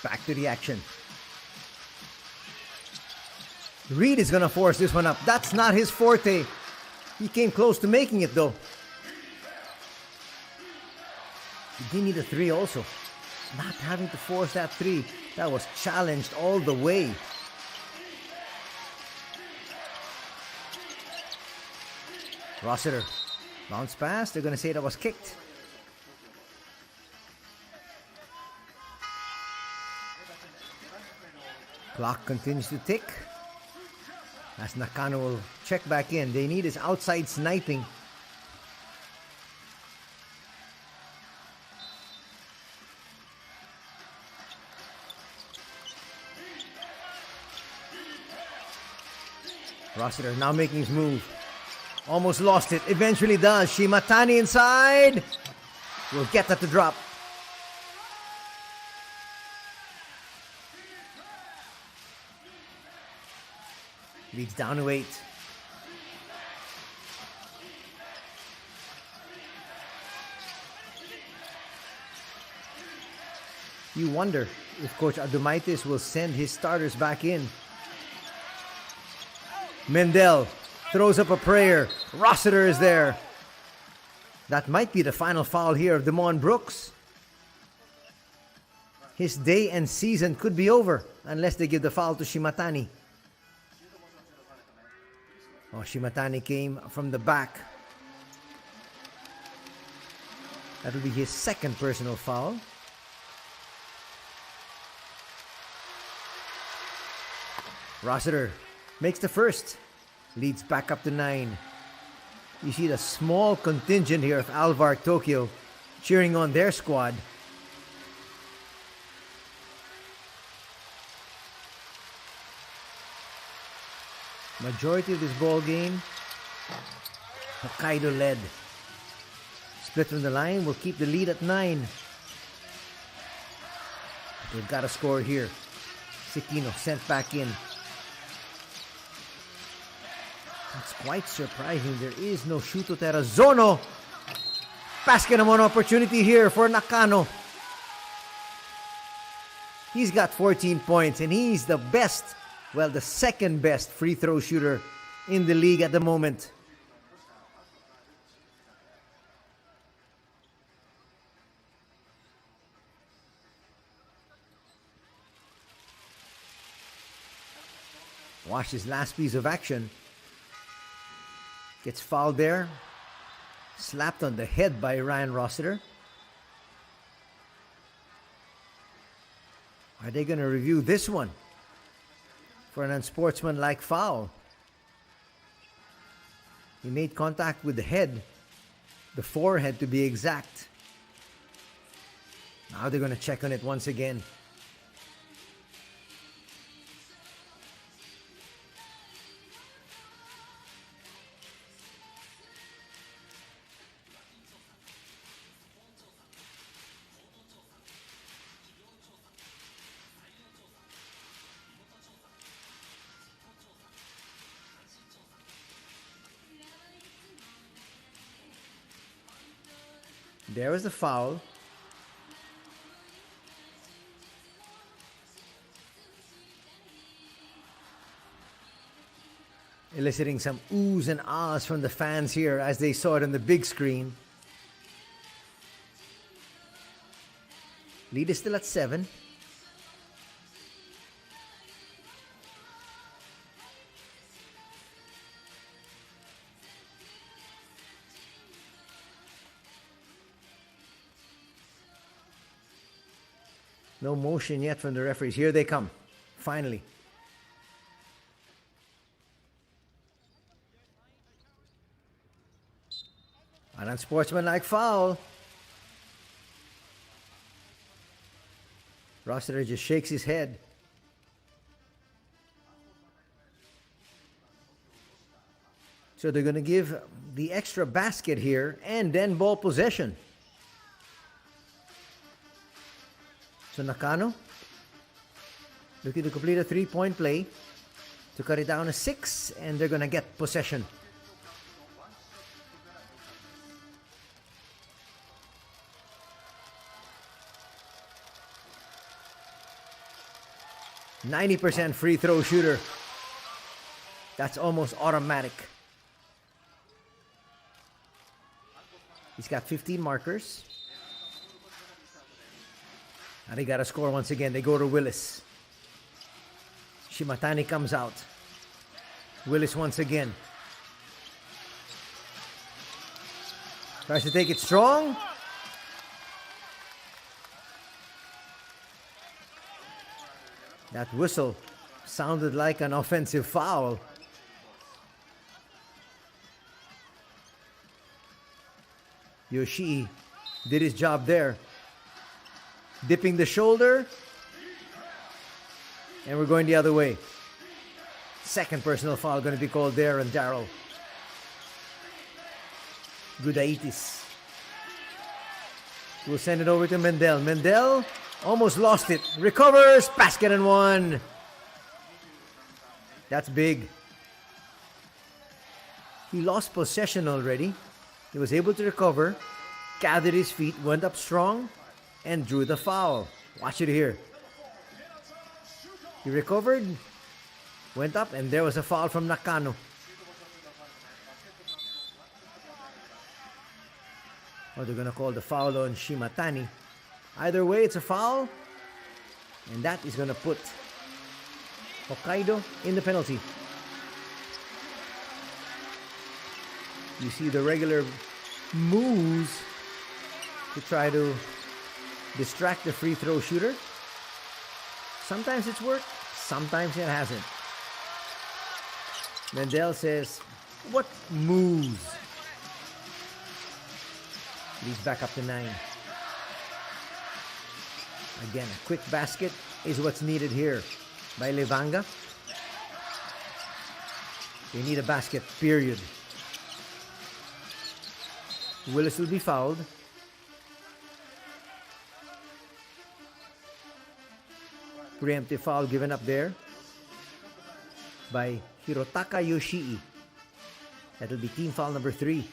Back to the action. Reed is going to force this one up. That's not his forte. He came close to making it, though. He did need a 3 also. Not having to force that 3. That was challenged all the way. Rossiter. Bounce pass. They're going to say that was kicked. Clock continues to tick. As Nakano will check back in. They need his outside sniping. Rossiter now making his move. Almost lost it. Eventually does. Shimatani inside. Will get that to drop. Leads down to 8. You wonder if Coach Adomaitis will send his starters back in. Mendel throws up a prayer. Rossiter is there. That might be the final foul here of Damon Brooks. His day and season could be over unless they give the foul to Shimatani. Oh, Shimatani came from the back. That will be his second personal foul. Rossiter makes the first. Leads back up to 9. You see the small contingent here of ALVARK Tokyo cheering on their squad. Majority of this ball game, Hokkaido led. Split from the line will keep the lead at 9. They've got a score here. Sekino sent back in. It's quite surprising. There is no Shuto Terrazono. Basket naman opportunity here for Nakano. He's got 14 points and he's the best, well, the second best free throw shooter in the league at the moment. Watch his last piece of action. Gets fouled there. Slapped on the head by Ryan Rossiter. Are they going to review this one for an unsportsmanlike foul? He made contact with the head, the forehead to be exact. Now they're going to check on it once again. There was the foul. Eliciting some oohs and ahs from the fans here as they saw it on the big screen. Lead is still at 7. No motion yet from the referees. Here they come. Finally. An unsportsmanlike foul. Rossiter just shakes his head. So they're going to give the extra basket here and then ball possession. So Nakano looking to complete a 3-point play to cut it down to 6, and they're going to get possession. %90 free throw shooter. That's almost automatic. He's got 15 markers. And they got to score once again. They go to Willis. Shimatani comes out. Willis once again. Tries to take it strong. That whistle sounded like an offensive foul. Yoshii did his job there. Dipping the shoulder. And we're going the other way. Second personal foul going to be called there on Darryl Gudaitis. We'll send it over to Mendel. Mendel almost lost it. Recovers. Basket and one. That's big. He lost possession already. He was able to recover. Gathered his feet. Went up strong. And drew the foul. Watch it here. He recovered. Went up. And there was a foul from Nakano. Or they're going to call the foul on Shimatani. Either way, it's a foul. And that is going to put Hokkaido in the penalty. You see the regular moves to try to distract the free throw shooter. Sometimes it's worked, sometimes it hasn't. Mendel says, what moves? Leads back up to 9. Again, a quick basket is what's needed here by Levanga. They need a basket, period. Willis will be fouled. Preemptive foul given up there by Hirotaka Yoshii. That'll be team foul number 3.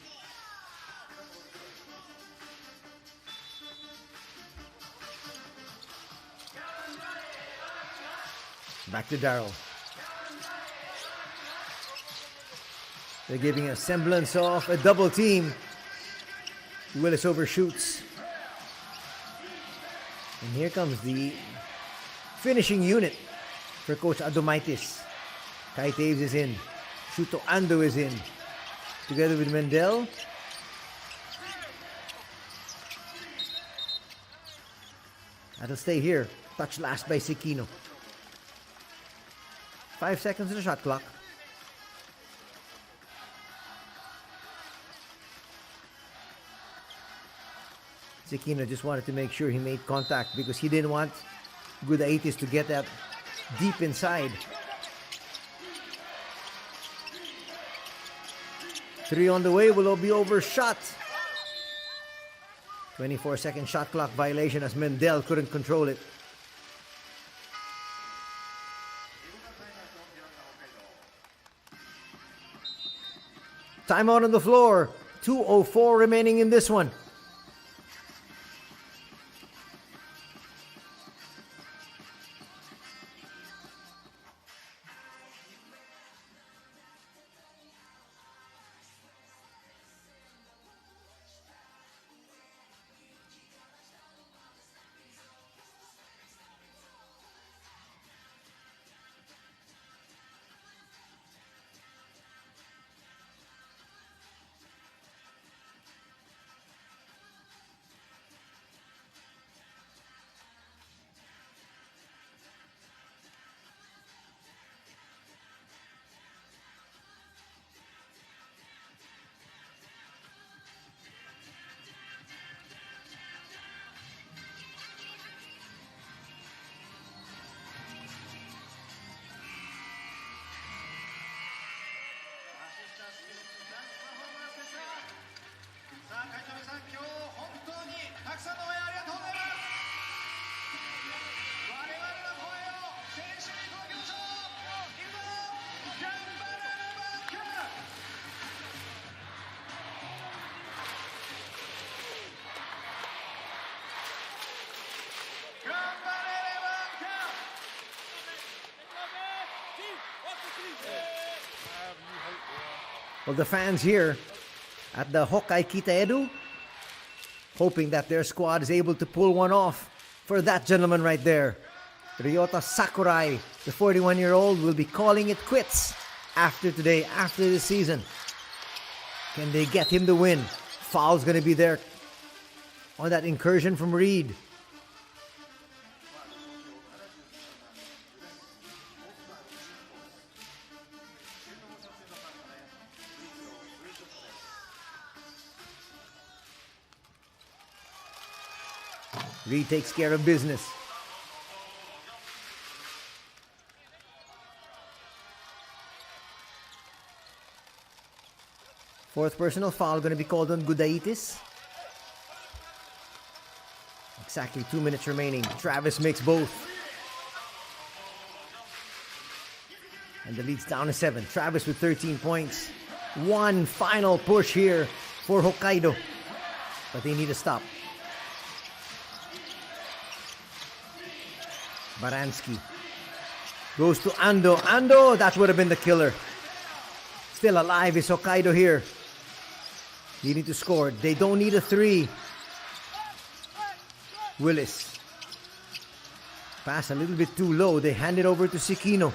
Back to Darryl. They're giving a semblance of a double team. Willis overshoots. And here comes the finishing unit for Coach Adomaitis. Kai Taves is in. Shuto Ando is in. Together with Mendel. That'll stay here. Touch last by Sekino. 5 seconds on the shot clock. Sekino just wanted to make sure he made contact because he didn't want Gudaitis to get that deep inside. 3 on the way, will be overshot. 24-second shot clock violation as Mendel couldn't control it. Timeout on the floor. 2:04 remaining in this one. Well, the fans here at the Hokkaido Kitaedo hoping that their squad is able to pull one off for that gentleman right there. Ryota Sakurai, the 41-year-old, will be calling it quits after today, after the season. Can they get him the win? Foul's going to be there on that incursion from Reed. Reed takes care of business. Fourth personal foul going to be called on Gudaitis. Exactly 2 minutes remaining. Travis makes both. And the lead's down to 7. Travis with 13 points. One final push here for Hokkaido. But they need to stop. Baranski goes to Ando. Ando, that would have been the killer. Still alive is Hokkaido here. Needing to score. They don't need a 3. Willis. Pass a little bit too low. They hand it over to Sekino.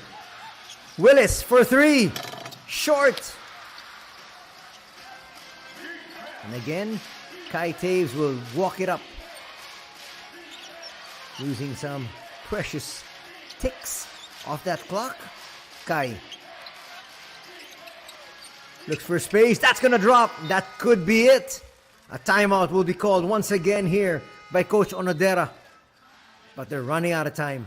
Willis for 3. Short. And again, Kai Taves will walk it up. Losing some precious ticks off that clock. Kai looks for space. That's gonna drop. That could be it. A timeout will be called once again here by Coach Onodera. But they're running out of time.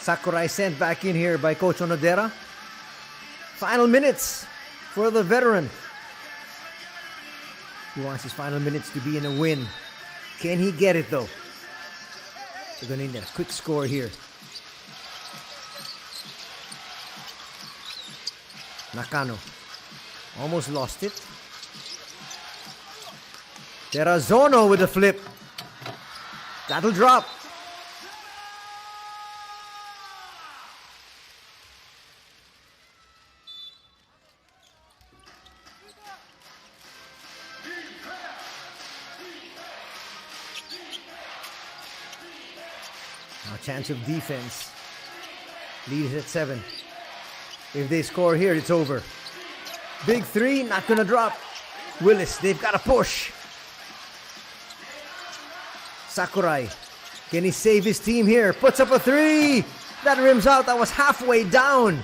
Sakurai sent back in here by Coach Onodera. Final minutes for the veteran. He wants his final minutes to be in a win. Can he get it though? We're going to need a quick score here. Nakano almost lost it. Terrazono with a flip. That'll drop. Now chance of defense. Lead is at 7. If they score here, it's over. Big 3, not gonna drop. Willis, they've got to push. Sakurai, can he save his team here? Puts up a 3. That rims out. That was halfway down.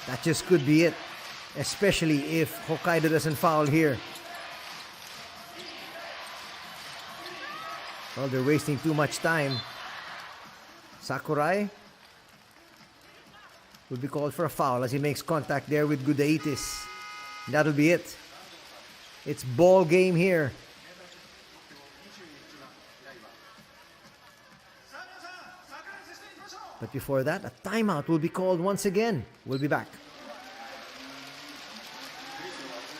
That just could be it, especially if Hokkaido doesn't foul here. Well, they're wasting too much time. Sakurai will be called for a foul as he makes contact there with Gudaitis. That'll be it. It's ball game here. But before that, a timeout will be called once again. We'll be back.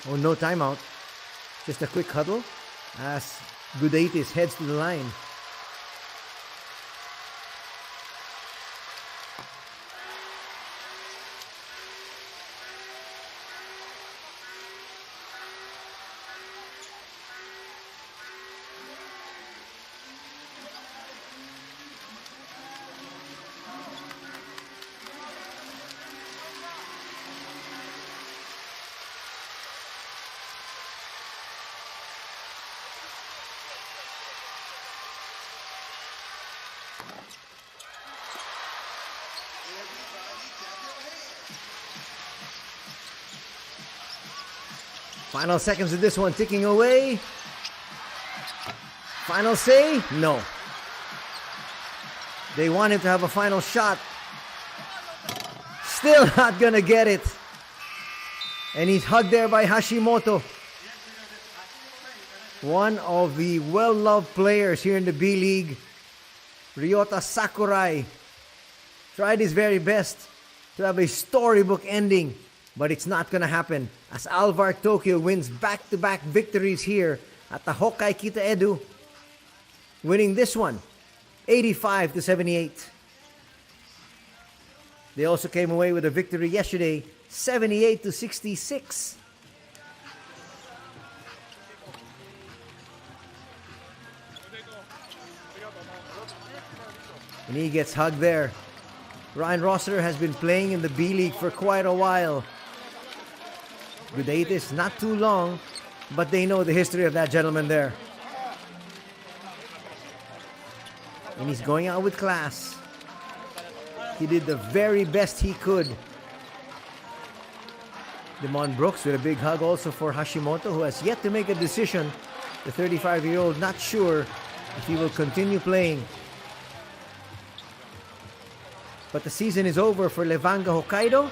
Oh, no timeout. Just a quick huddle as Gudaitis heads to the line. Final seconds of this one ticking away. Final say? No. They want him to have a final shot. Still not gonna get it. And he's hugged there by Hashimoto. One of the well-loved players here in the B-League. Ryota Sakurai tried his very best to have a storybook ending, but it's not gonna happen as ALVARK Tokyo wins back-to-back victories here at the Hokkaido Kita-Edu, winning this one 85-78. They also came away with a victory yesterday 78-66. And he gets hugged there. Ryan Rosser has been playing in the B-League for quite a while. Gudaitis, not too long, but they know the history of that gentleman there. And he's going out with class. He did the very best he could. Demond Brooks with a big hug also for Hashimoto, who has yet to make a decision. The 35-year-old not sure if he will continue playing. But the season is over for Levanga Hokkaido.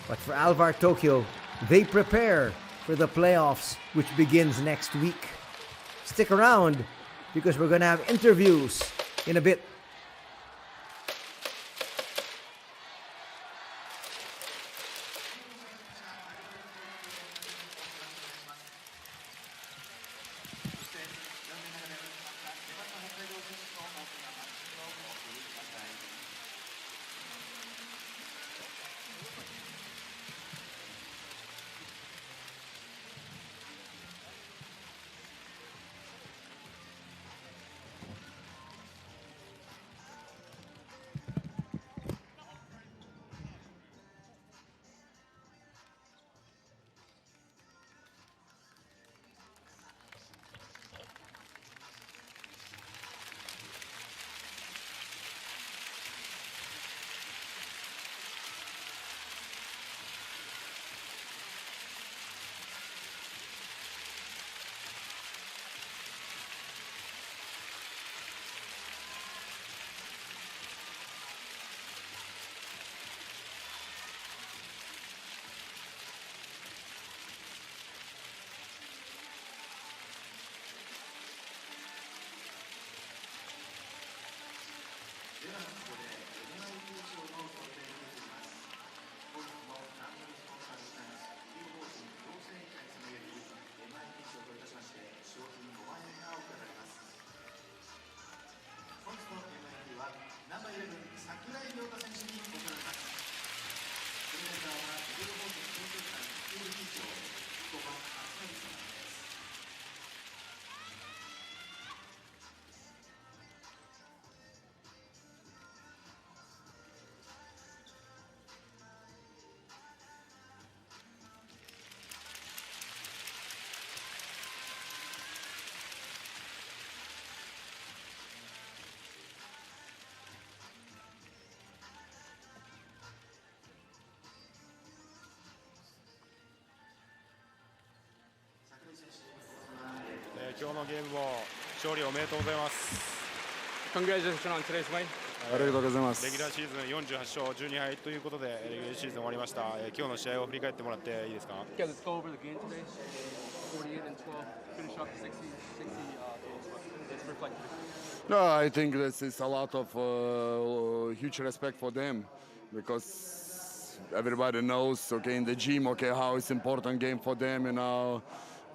But for ALVARK Tokyo, they prepare for the playoffs, which begins next week. Stick around because we're going to have interviews in a bit. 今日のゲームも勝利おめでとうございます。 Congratulations on today's win. ありがとうございまレギュラーシーズン48勝12敗ということでレギュラーシーズン終わりました。今日の試合を振り返ってもらっていいですか。 Yeah, let's go over the game today. 48 and 12. Finish off 60 goals. Let's reflect. No, I think this is a lot of huge respect for them because everybody knows, okay, in the gym, okay, how it's important game for them,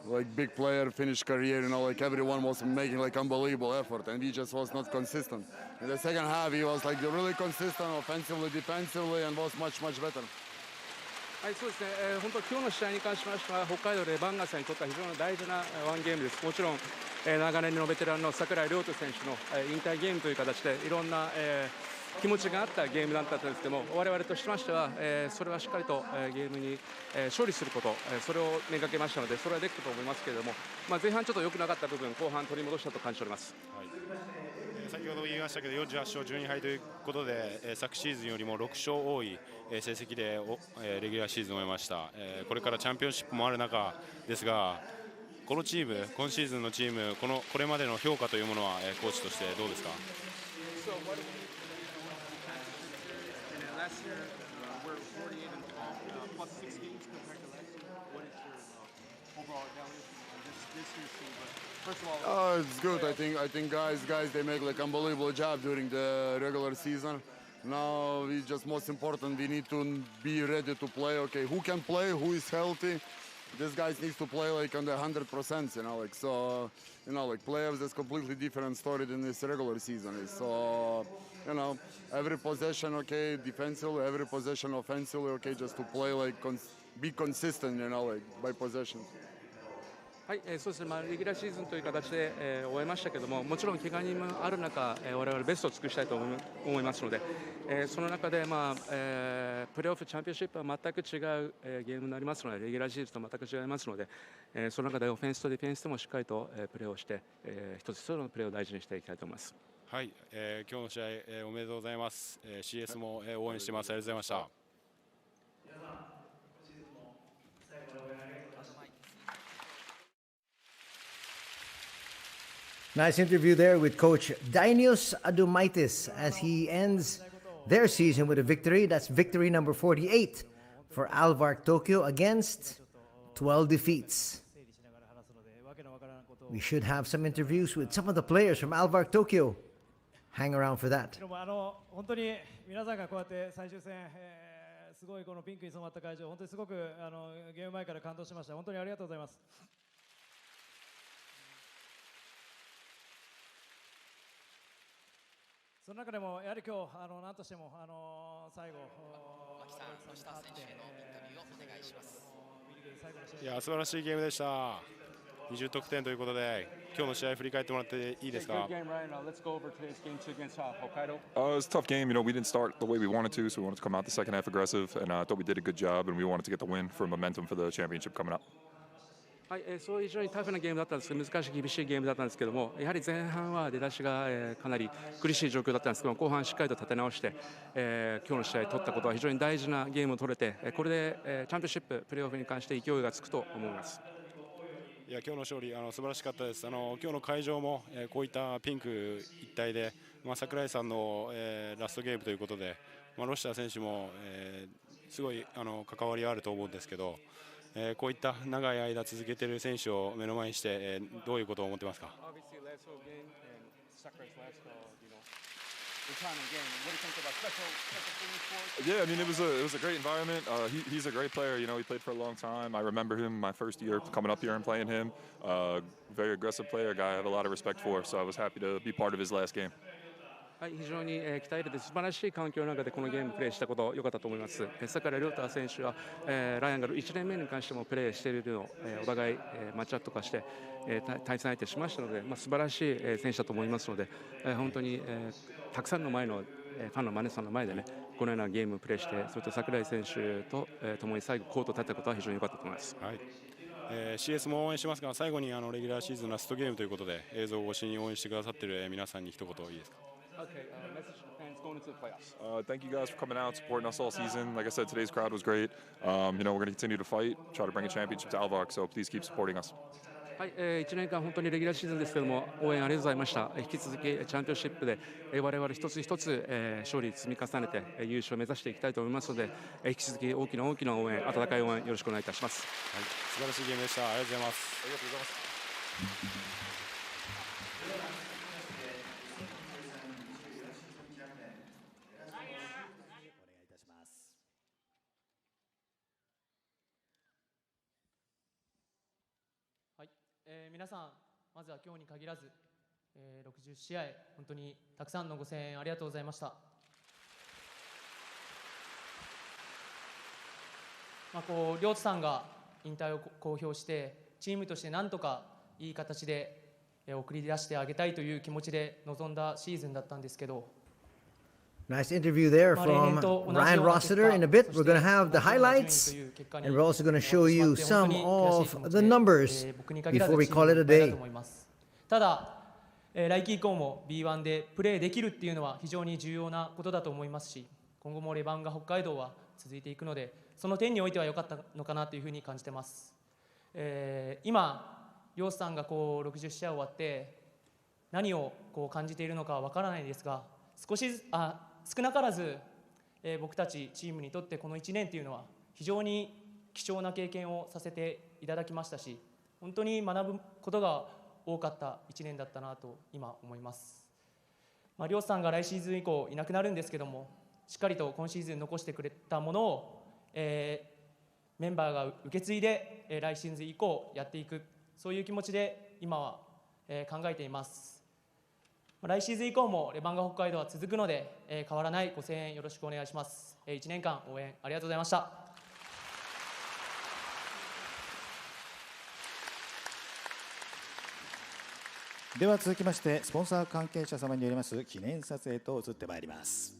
like big player, finished career, like everyone was making like unbelievable effort, and he just was not consistent. In the second half, he was like really consistent offensively, defensively, and was much better. はい、そうですね、本当、今日の試合に関しましては、北海道レバンガさんにとっては非常に大事なワンゲームです。もちろん、長年のベテランの櫻井亮斗選手の引退ゲームという形で、いろんな気持ちがあったゲームだったんですけども、我々としましては、それはしっかりとゲームに勝利すること、それをめがけましたので、それはできたと思いますけれども、前半ちょっと良くなかった部分、後半取り戻したと感じております。はい、先ほど言いましたけど48勝12敗ということで、昨シーズンよりも6勝多い成績でレギュラーシーズンを終えました。これからチャンピオンシップもある中ですが、このチーム、今シーズンのチーム、これまでの評価というものはコーチとしてどうですか。Last year, we're 48 and 12, plus 6 games compared to last year. What is your overall evaluation on this year's team? But first of all, It's good. I think guys, they make like unbelievable job during the regular season. Now we just most important we need to be ready to play. Okay, who can play? Who is healthy? This guys needs to play like on the 100%. Like so. Like playoffs is completely different story than this regular season is. So. Every possession, okay, defensively, every possession offensively, okay, just to play like be consistent, like by possession. はい、そうですね、レギュラーシーズンという形で、終えましたけども、もちろん怪我人もある中、我々ベストを尽くしたいと思いますので、その中で、プレーオフチャンピオンシップは全く違う、ゲームになりますので、レギュラーシーズンと全く違いますので、その中でオフェンスとディフェンスともしっかりと、プレーをして、一つ一つのプレーを大事にしていきたいと思います。はい、今日の試合、おめでとうございます。CS も、応援してます。ありがとうございました。Nice interview there with Coach Dainius Adumaitis as he ends their season with a victory. That's victory number 48 for ALVARK Tokyo against 12 defeats. We should have some interviews with some of the players from ALVARK Tokyo. Hang around for that. 本当に皆さんがこうやって最終戦、すごいこのピンクに染まった会場、本当にすごくゲーム前から感動しました。本当にありがとうございます。その中でもやはり今日何としても最後牧さん、吉田選手へのインタビューをお願いします。いや素晴らしいゲームでした。20得点ということで、今日の試合振り返ってもらっていいですか。Good game, Ryan. Let's go over today's game against Hokkaido. It was a tough game. We didn't start the way we wanted to, so we wanted to come out the second half aggressive, and I thought we did a good job, and we wanted to get the win for momentum for the championship coming up. はい、そういう非常にタフなゲームだったんですけど、難しい厳しいゲームだったんですけども、やはり前半は出だしが、かなり苦しい状況だったんですけども、後半しっかりと立て直して、今日の試合取ったことは非常に大事なゲームを取れて、これで、チャンピオンシッププレーオフに関して勢いがつくと思います。いや今日の勝利素晴らしかったです。今日の会場も、こういったピンク一体で、櫻井さんの、ラストゲームということで、ロシター選手も、すごい関わりはあると思うんですけど、こういった長い間続けている選手を目の前にして、どういうことを思ってますか。Yeah, I mean it was a great environment. He's a great player. He played for a long time. I remember him my first year coming up here and playing him. Very aggressive player, a guy I have a lot of respect for. So I was happy to be part of his last game. はい、非常に鍛えられて素晴らしい環境の中でこのゲームプレーしたこと良かったと思います。櫻井亮太選手は、ライアンが1年目に関してもプレーしているのを、お互い、マッチアップとかして、対戦相手しましたので、素晴らしい、選手だと思いますので、本当に、たくさんの前の、ファンのマネさんの前でね、このようなゲームをプレーして、それと櫻井選手と、共に最後コートを立ったことは非常に良かったと思います。はい。CS も応援しますが、最後にレギュラーシーズンラストゲームということで、映像を越しに応援してくださっている皆さんに一言いいですか。Okay, message to fans going into the playoffs. Thank you guys for coming out, supporting us all season. Like I said, today's crowd was great. We're going to continue to fight, try to bring a championship to ALVARK, so please keep supporting us. はい、1年間本当にレギュラーシーズンですけども応援ありがとうございました。引き続きチャンピオンシップで我々一つ一つ勝利積み重ねて優勝を目指していきたいと思いますので、引き続き大きな応援、温かい応援よろしくお願いいたします。はい、素晴らしいゲームでした。ありがとうございます。ありがとうございます。はい、皆さんまずは今日に限らず、60試合本当にたくさんのご声援ありがとうございました。両津さんが引退を公表してチームとしてなんとかいい形で送り出してあげたいという気持ちで臨んだシーズンだったんですけど、Nice interview there from Ryan Rossiter. In a bit, we're going to have the highlights, and we're also going to show you some of the numbers before we call it a day. ただ、来季以降も B1 でプレーできるっていうのは非常に重要なことだと思いますし、今後もレバンガ北海道は続いていくので、その点においては良かったのかなというふうに感じてます。今、両さんが60試合終わって何を感じているのかは分からないですが、少なからず、僕たちチームにとってこの1年というのは非常に貴重な経験をさせていただきましたし、本当に学ぶことが多かった1年だったなと今思います。両さんが来シーズン以降いなくなるんですけども、しっかりと今シーズン残してくれたものを、メンバーが受け継いで、来シーズン以降やっていく、そういう気持ちで今は、考えています。来シーズン以降もレバンガ北海道は続くので、変わらないご声援よろしくお願いします。1年間応援ありがとうございました。では続きましてスポンサー関係者様によります記念撮影と移ってまいります。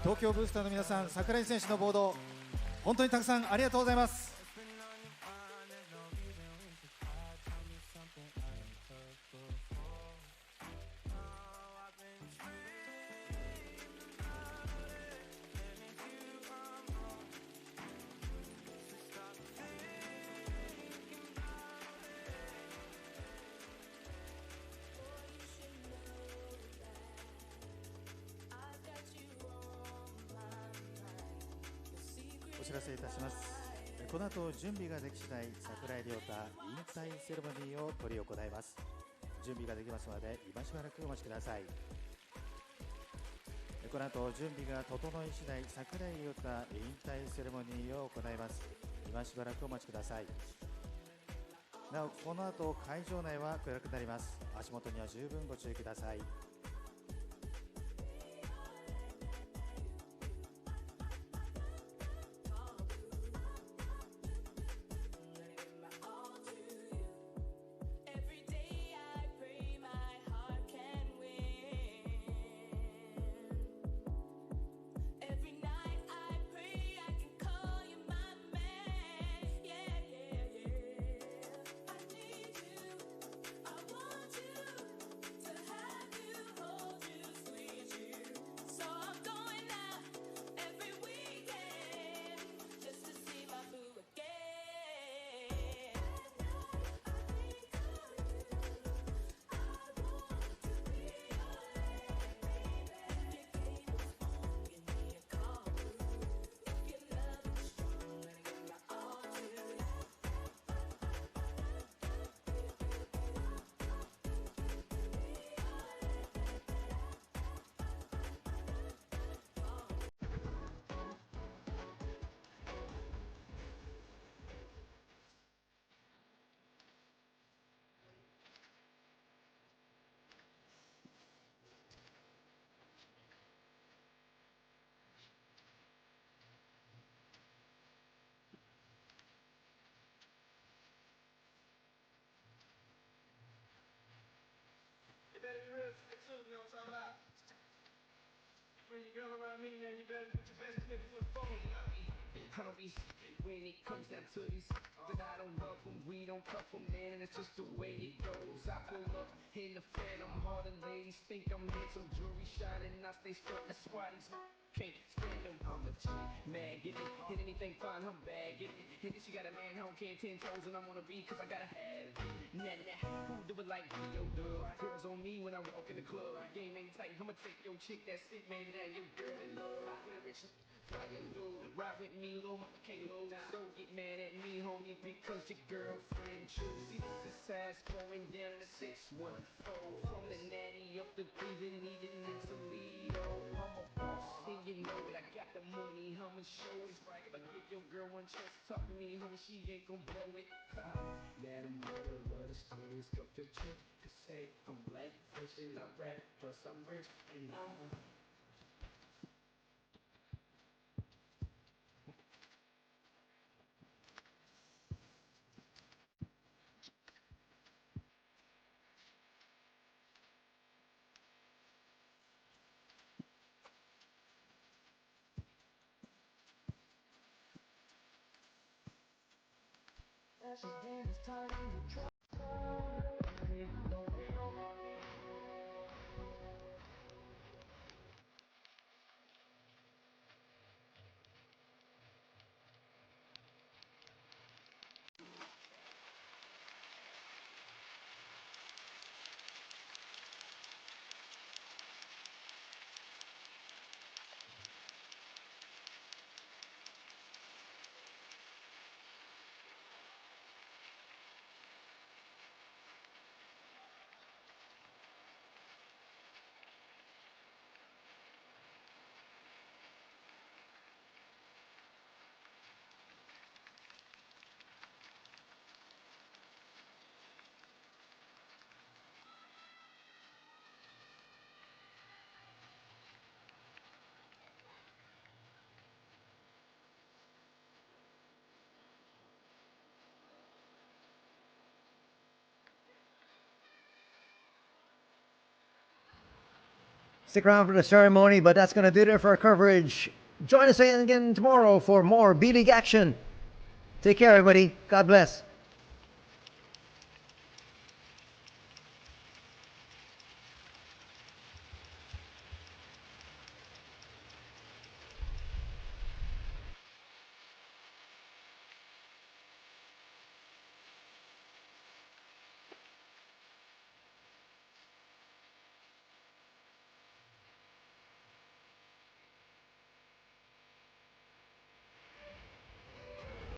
東京ブースターの皆さん、櫻井選手のボード本当にたくさんありがとうございます。お知らせいたします。この後準備ができ次第、櫻井亮太引退セレモニーを執り行います。準備ができますので今しばらくお待ちください。この後準備が整い次第、櫻井亮太引退セレモニーを行います。今しばらくお待ちください。なおこの後会場内は暗くなります。足元には十分ご注意ください。I don't be when it comes down to these that I don't love them, we don't cuff them, man, and it's just the way it goes. I pull up in the phantom, all the ladies think I'm handsome, jewelry shining, I stay stuck, that's why these can't stand them. I'm a chick, mad, get it, hit anything fine, I'm bad, get it. And if she got a man, home can't 10 toes, and I'm on a beat, cause I gotta have it. Nah, who do it like me, yo, dub? Girls on me when I walk in the club, game ain't tight, I'ma take your chick, that's it, man, now your girl in love. When a rich ride with me, little mama K-Lo. Don't get mad at me, homie, because your girlfriend chooses. This ass going down to 614. From the natty up the Cleveland, needing it to Toledo. I'm a boss, and you know it. I got the money, I'ma show it. Right, if I give your girl one chance to talk to me, homie, she ain't gon' blow it. Let them know the stories go to church. Cause say I'm black, fresh, and I rap, plus I'm rich, and I'm Stick around for the ceremony, but that's going to do it for our coverage. Join us again tomorrow for more B-League action. Take care, everybody. God bless.